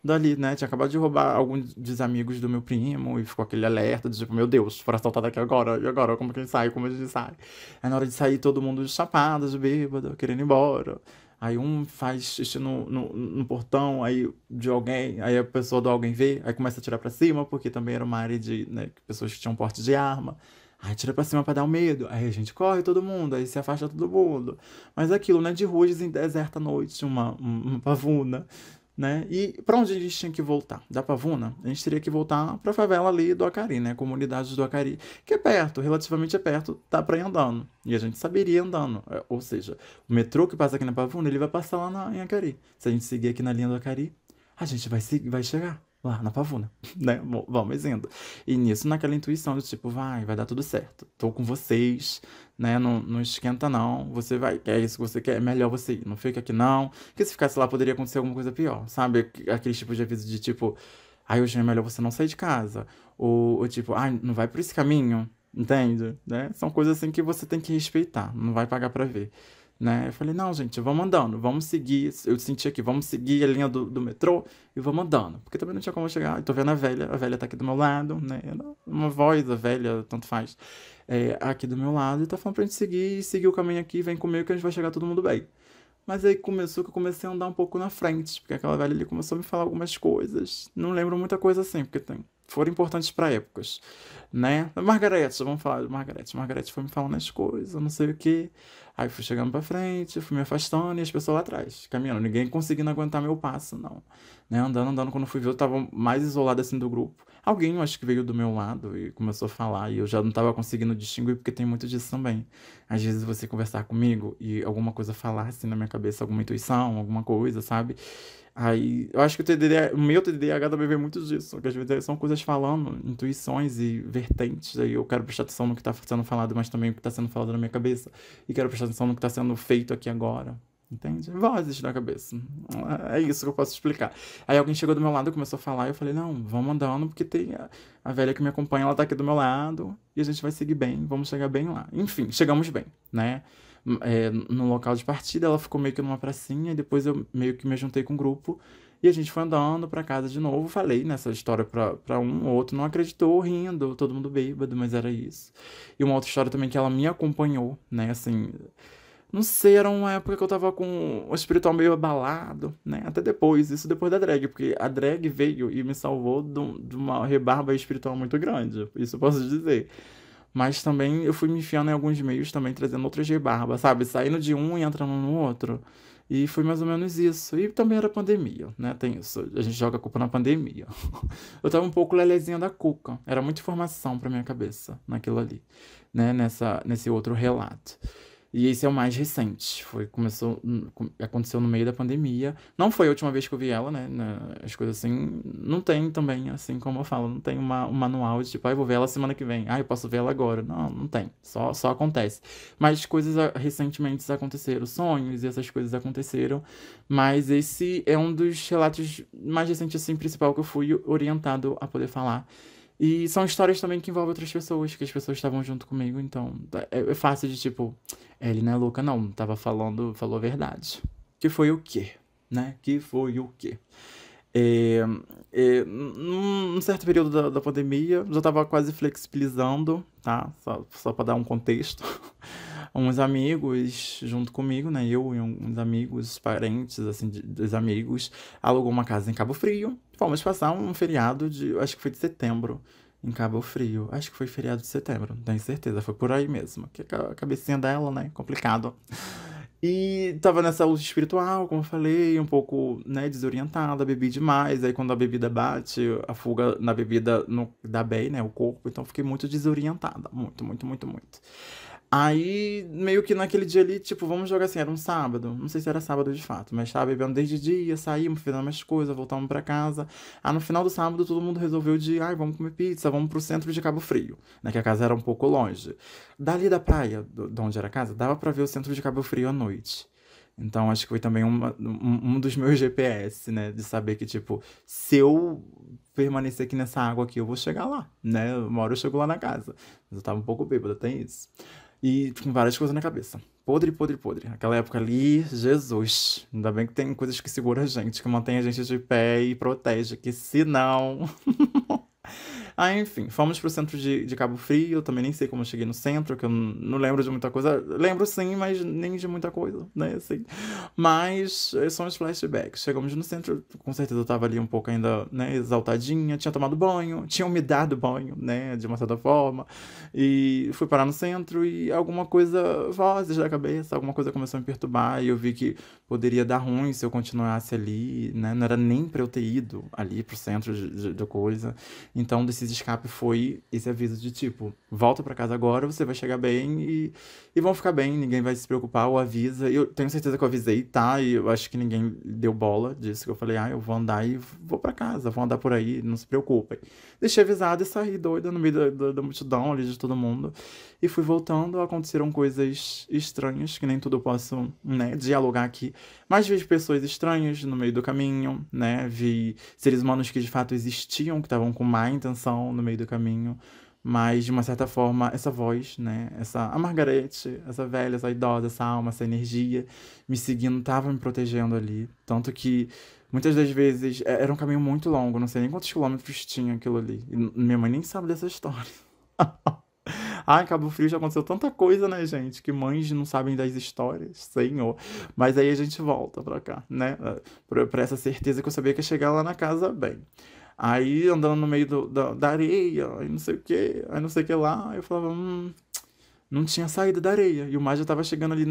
dali, né? Tinha acabado de roubar alguns dos amigos do meu primo e ficou aquele alerta de tipo, meu Deus, foram assaltados aqui agora, e agora? Como que a gente sai? Como a gente sai? Aí na hora de sair, todo mundo chapado, de bêbado, querendo ir embora. Aí um faz xixi no portão, aí de alguém, aí a pessoa do alguém vê, aí começa a tirar pra cima, porque também era uma área de, né, pessoas que tinham porte de arma. Aí tira pra cima pra dar um medo. Aí a gente corre todo mundo, aí se afasta todo mundo. Mas aquilo, né, de ruas em deserta à noite, uma pavuna, né? E pra onde a gente tinha que voltar? Da Pavuna, a gente teria que voltar pra favela ali do Acari, né? Comunidade do Acari, que é perto, relativamente é perto, dá pra ir andando. E a gente saberia andando. Ou seja, o metrô que passa aqui na Pavuna, ele vai passar lá em Acari. Se a gente seguir aqui na linha do Acari, a gente vai chegar lá na Pavuna, né? Vamos indo. E nisso, naquela intuição de tipo, vai dar tudo certo. Tô com vocês, né? Não esquenta não. Você vai, é isso que você quer, é melhor você ir. Não fica aqui não. Porque se ficasse lá poderia acontecer alguma coisa pior, sabe? Aquele tipo de aviso de tipo, ai, hoje é melhor você não sair de casa. Ou tipo, ai, não vai por esse caminho. Entende? Né? São coisas assim que você tem que respeitar. Não vai pagar pra ver. Né? Eu falei, não, gente, vamos andando, vamos seguir. Eu senti aqui, vamos seguir a linha do metrô e vamos andando. Porque também não tinha como chegar. Eu tô vendo a velha tá aqui do meu lado, né? Uma voz, a velha, tanto faz, aqui do meu lado, e tá falando pra gente seguir o caminho aqui, vem comigo que a gente vai chegar todo mundo bem. Mas aí começou que eu comecei a andar um pouco na frente, porque aquela velha ali começou a me falar algumas coisas. Não lembro muita coisa assim, porque foram importantes pra épocas, né? Margarete, vamos falar de Margarete. Margarete foi me falando as coisas, não sei o quê. Aí fui chegando pra frente, fui me afastando e as pessoas lá atrás, caminhando. Ninguém conseguindo aguentar meu passo, não. Né? Andando, quando eu fui ver, eu tava mais isolado assim do grupo. Alguém, eu acho que veio do meu lado e começou a falar, e eu já não tava conseguindo distinguir, porque tem muito disso também. Às vezes você conversar comigo e alguma coisa falar assim na minha cabeça, alguma intuição, alguma coisa, sabe? Aí, eu acho que o meu TDAH também vem muito disso, porque às vezes são coisas falando, intuições e vertentes, aí eu quero prestar atenção no que tá sendo falado, mas também o que tá sendo falado na minha cabeça, e quero prestar atenção no que tá sendo feito aqui agora, entende? Vozes da cabeça, é isso que eu posso explicar. Aí alguém chegou do meu lado e começou a falar, e eu falei, não, vamos andando, porque tem a velha que me acompanha, ela tá aqui do meu lado, e a gente vai seguir bem, vamos chegar bem lá. Enfim, chegamos bem, né? No local de partida, ela ficou meio que numa pracinha, e depois eu meio que me juntei com o grupo, e a gente foi andando pra casa de novo. Falei nessa história pra um, o outro não acreditou, rindo, todo mundo bêbado, mas era isso. E uma outra história também que ela me acompanhou, né, assim, não sei, era uma época que eu tava com o espiritual meio abalado, né, até depois, isso depois da drag, porque a drag veio e me salvou de uma rebarba espiritual muito grande, isso eu posso dizer. Mas também eu fui me enfiando em alguns meios também, trazendo outras rebarbas, sabe? Saindo de um e entrando no outro. E foi mais ou menos isso. E também era pandemia, né? Tem isso. A gente joga a culpa na pandemia. Eu tava um pouco lelezinha da cuca. Era muita informação pra minha cabeça naquilo ali, né? Nesse outro relato. E esse é o mais recente. Aconteceu no meio da pandemia. Não foi a última vez que eu vi ela, né? As coisas assim. Não tem também, assim como eu falo, não tem um manual de tipo, eu vou ver ela semana que vem. Eu posso ver ela agora. Não, não tem. Só acontece. Mas coisas recentemente aconteceram, sonhos e essas coisas aconteceram. Mas esse é um dos relatos mais recentes, assim, principal que eu fui orientado a poder falar. E são histórias também que envolvem outras pessoas, que as pessoas estavam junto comigo, então é fácil de tipo, ele não é louca, não, tava falou a verdade. Que foi o quê? Né? Que foi o quê? É, num certo período da pandemia, já tava quase flexibilizando, tá? Só pra dar um contexto. Uns amigos junto comigo, né? Eu e uns amigos, parentes, assim, dos amigos, alugou uma casa em Cabo Frio. Fomos passar um feriado acho que foi de setembro, em Cabo Frio. Acho que foi feriado de setembro, não tenho certeza, foi por aí mesmo. Que a cabecinha dela, né? Complicado. E tava nessa luz espiritual, como eu falei, um pouco, né, desorientada, bebi demais. Aí quando a bebida bate, a fuga na bebida dá bem, né, o corpo. Então fiquei muito desorientada, muito, muito, muito, muito. Aí, meio que naquele dia ali, tipo, vamos jogar assim, era um sábado. Não sei se era sábado de fato, mas tava bebendo desde dia, saímos, fizemos umas coisas, voltamos pra casa. No final do sábado, todo mundo resolveu vamos comer pizza, vamos pro centro de Cabo Frio, né? Que a casa era um pouco longe. Dali da praia, de onde era a casa, dava pra ver o centro de Cabo Frio à noite. Então, acho que foi também um dos meus GPS, né? De saber que, tipo, se eu permanecer aqui nessa água aqui, eu vou chegar lá, né? Uma hora eu chego lá na casa. Mas eu tava um pouco bêbada, tem isso. E com várias coisas na cabeça. Podre, podre, podre. Aquela época ali, Jesus. Ainda bem que tem coisas que seguram a gente, que mantém a gente de pé e protege, que se não. Enfim, fomos pro centro de Cabo Frio. Eu também nem sei como eu cheguei no centro, que eu não lembro de muita coisa. Lembro sim, mas nem de muita coisa, né? Assim. Mas são os flashbacks. Chegamos no centro, com certeza eu tava ali um pouco ainda, né, exaltadinha. Tinha tomado banho, tinha me dado banho, né, de uma certa forma. E fui parar no centro e alguma coisa, vozes da cabeça, alguma coisa começou a me perturbar. E eu vi que poderia dar ruim se eu continuasse ali, né? Não era nem pra eu ter ido ali pro centro de coisa. Então, um desses escapes foi esse aviso de tipo, volta pra casa agora, você vai chegar bem e vão ficar bem, ninguém vai se preocupar, ou avisa. Eu tenho certeza que eu avisei, tá? E eu acho que ninguém deu bola disso, que eu falei, eu vou andar e vou pra casa, vou andar por aí, não se preocupem. Deixei avisado e saí doida no meio da multidão ali de todo mundo. E fui voltando, aconteceram coisas estranhas, que nem tudo eu posso, né, dialogar aqui. Mas vi pessoas estranhas no meio do caminho, né? Vi seres humanos que de fato existiam, que estavam com má intenção no meio do caminho. Mas, de uma certa forma, essa voz, né? A Margarete, essa velha, essa idosa, essa alma, essa energia, me seguindo, tava me protegendo ali. Tanto que, muitas das vezes, era um caminho muito longo, não sei nem quantos quilômetros tinha aquilo ali. E minha mãe nem sabe dessa história. Em Cabo Frio já aconteceu tanta coisa, né, gente? Que mães não sabem das histórias, senhor. Mas aí a gente volta pra cá, né? Pra essa certeza que eu sabia que ia chegar lá na casa bem. Aí andando no meio da areia, aí não sei o que, aí não sei o que lá, eu falava, não tinha saída da areia. E o mar já tava chegando ali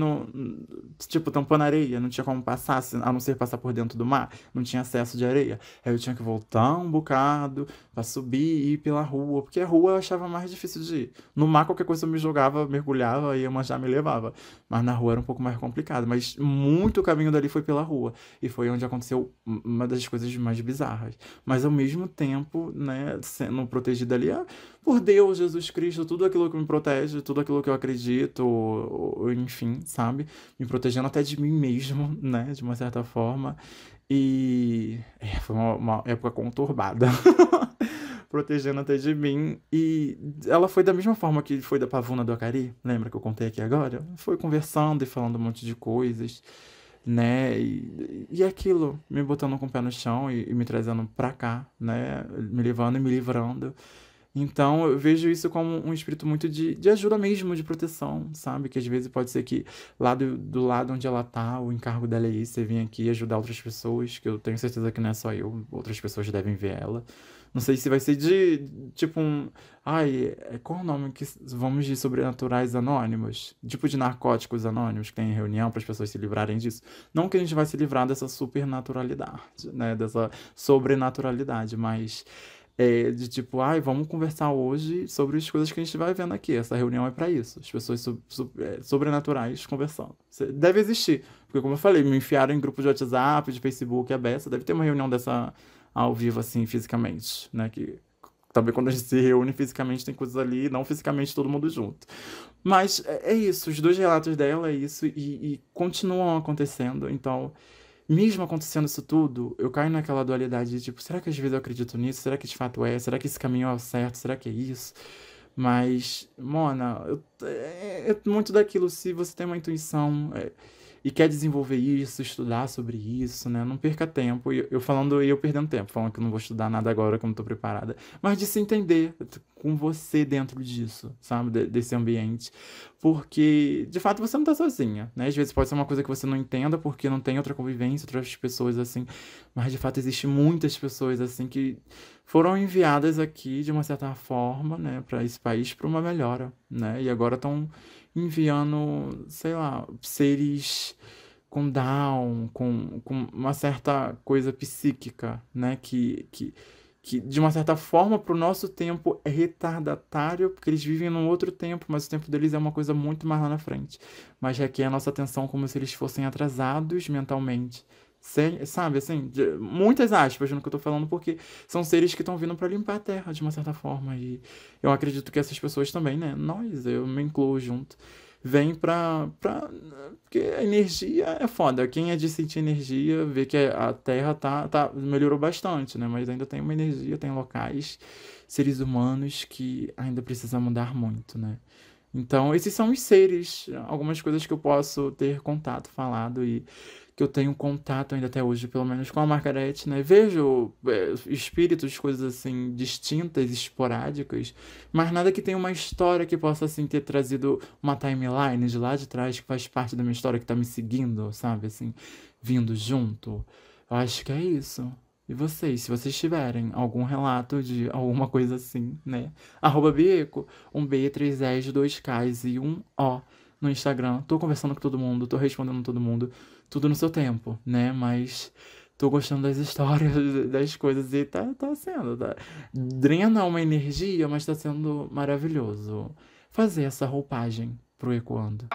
tipo, tampando a areia. Não tinha como passar, a não ser passar por dentro do mar. Não tinha acesso de areia. Aí eu tinha que voltar um bocado pra subir e ir pela rua. Porque a rua eu achava mais difícil de ir. No mar, qualquer coisa eu me jogava, mergulhava e a manjar me levava. Mas na rua era um pouco mais complicado. Mas muito caminho dali foi pela rua. E foi onde aconteceu uma das coisas mais bizarras. Mas ao mesmo tempo, né, sendo protegido ali, por Deus, Jesus Cristo, tudo aquilo que me protege, tudo aquilo que eu acredito, enfim, sabe? Me protegendo até de mim mesmo, né? De uma certa forma. E foi uma época conturbada. Protegendo até de mim. E ela foi da mesma forma que foi da Pavuna do Acari, lembra que eu contei aqui agora? Foi conversando e falando um monte de coisas, né? E aquilo, me botando com o pé no chão e me trazendo pra cá, né? Me levando e me livrando. Então, eu vejo isso como um espírito muito de ajuda mesmo, de proteção, sabe? Que às vezes pode ser que lá do lado onde ela tá, o encargo dela é isso, você vir aqui ajudar outras pessoas, que eu tenho certeza que não é só eu, outras pessoas devem ver ela. Não sei se vai ser tipo um. Qual é o nome que vamos de sobrenaturais anônimos? Tipo de narcóticos anônimos que tem em reunião para as pessoas se livrarem disso. Não que a gente vai se livrar dessa supernaturalidade, né? Dessa sobrenaturalidade, mas De tipo, ai, vamos conversar hoje sobre as coisas que a gente vai vendo aqui. Essa reunião é pra isso. As pessoas sobrenaturais conversando. Deve existir. Porque, como eu falei, me enfiaram em grupo de WhatsApp, de Facebook, aberto. Deve ter uma reunião dessa ao vivo, assim, fisicamente, né? Que também quando a gente se reúne fisicamente tem coisas ali, não fisicamente todo mundo junto. Mas é isso, os dois relatos dela é isso e continuam acontecendo. Então, mesmo acontecendo isso tudo, eu caio naquela dualidade de tipo, será que às vezes eu acredito nisso? Será que de fato é? Será que esse caminho é o certo? Será que é isso? Mas, Mona, é muito daquilo, se você tem uma intuição e quer desenvolver isso, estudar sobre isso, né? Não perca tempo. E eu falando e eu perdendo tempo, falando que eu não vou estudar nada agora, que eu não tô preparada. Mas de se entender com você dentro disso, sabe? Desse ambiente. Porque, de fato, você não tá sozinha, né? Às vezes pode ser uma coisa que você não entenda porque não tem outra convivência, outras pessoas assim. Mas, de fato, existe muitas pessoas assim que foram enviadas aqui de uma certa forma, né, para esse país para uma melhora, né? E agora estão enviando, sei lá, seres com Down, com uma certa coisa psíquica, né? Que de uma certa forma, para o nosso tempo é retardatário, porque eles vivem num outro tempo, mas o tempo deles é uma coisa muito mais lá na frente. Mas requer a nossa atenção como se eles fossem atrasados mentalmente. Sabe, assim, muitas aspas no que eu tô falando, porque são seres que estão vindo para limpar a Terra, de uma certa forma. E eu acredito que essas pessoas também, né? Nós, eu me incluo junto. Vem porque a energia é foda. Quem é de sentir energia vê que a Terra melhorou bastante, né? Mas ainda tem uma energia, tem locais, seres humanos que ainda precisam mudar muito, né? Então, esses são os seres, algumas coisas que eu posso ter contato, falado e que eu tenho contato ainda até hoje, pelo menos com a Margaret, né? Vejo espíritos, coisas assim, distintas, esporádicas, mas nada que tenha uma história que possa, assim, ter trazido uma timeline de lá de trás, que faz parte da minha história, que tá me seguindo, sabe? Assim, vindo junto. Eu acho que é isso. E vocês, se vocês tiverem algum relato de alguma coisa assim, né? @Bieco, um B, 3 S, 2 Ks e um O no Instagram. Tô conversando com todo mundo, tô respondendo todo mundo, tudo no seu tempo, né? Mas tô gostando das histórias, das coisas e tá sendo, tá? Drena uma energia, mas tá sendo maravilhoso fazer essa roupagem pro Ecoando.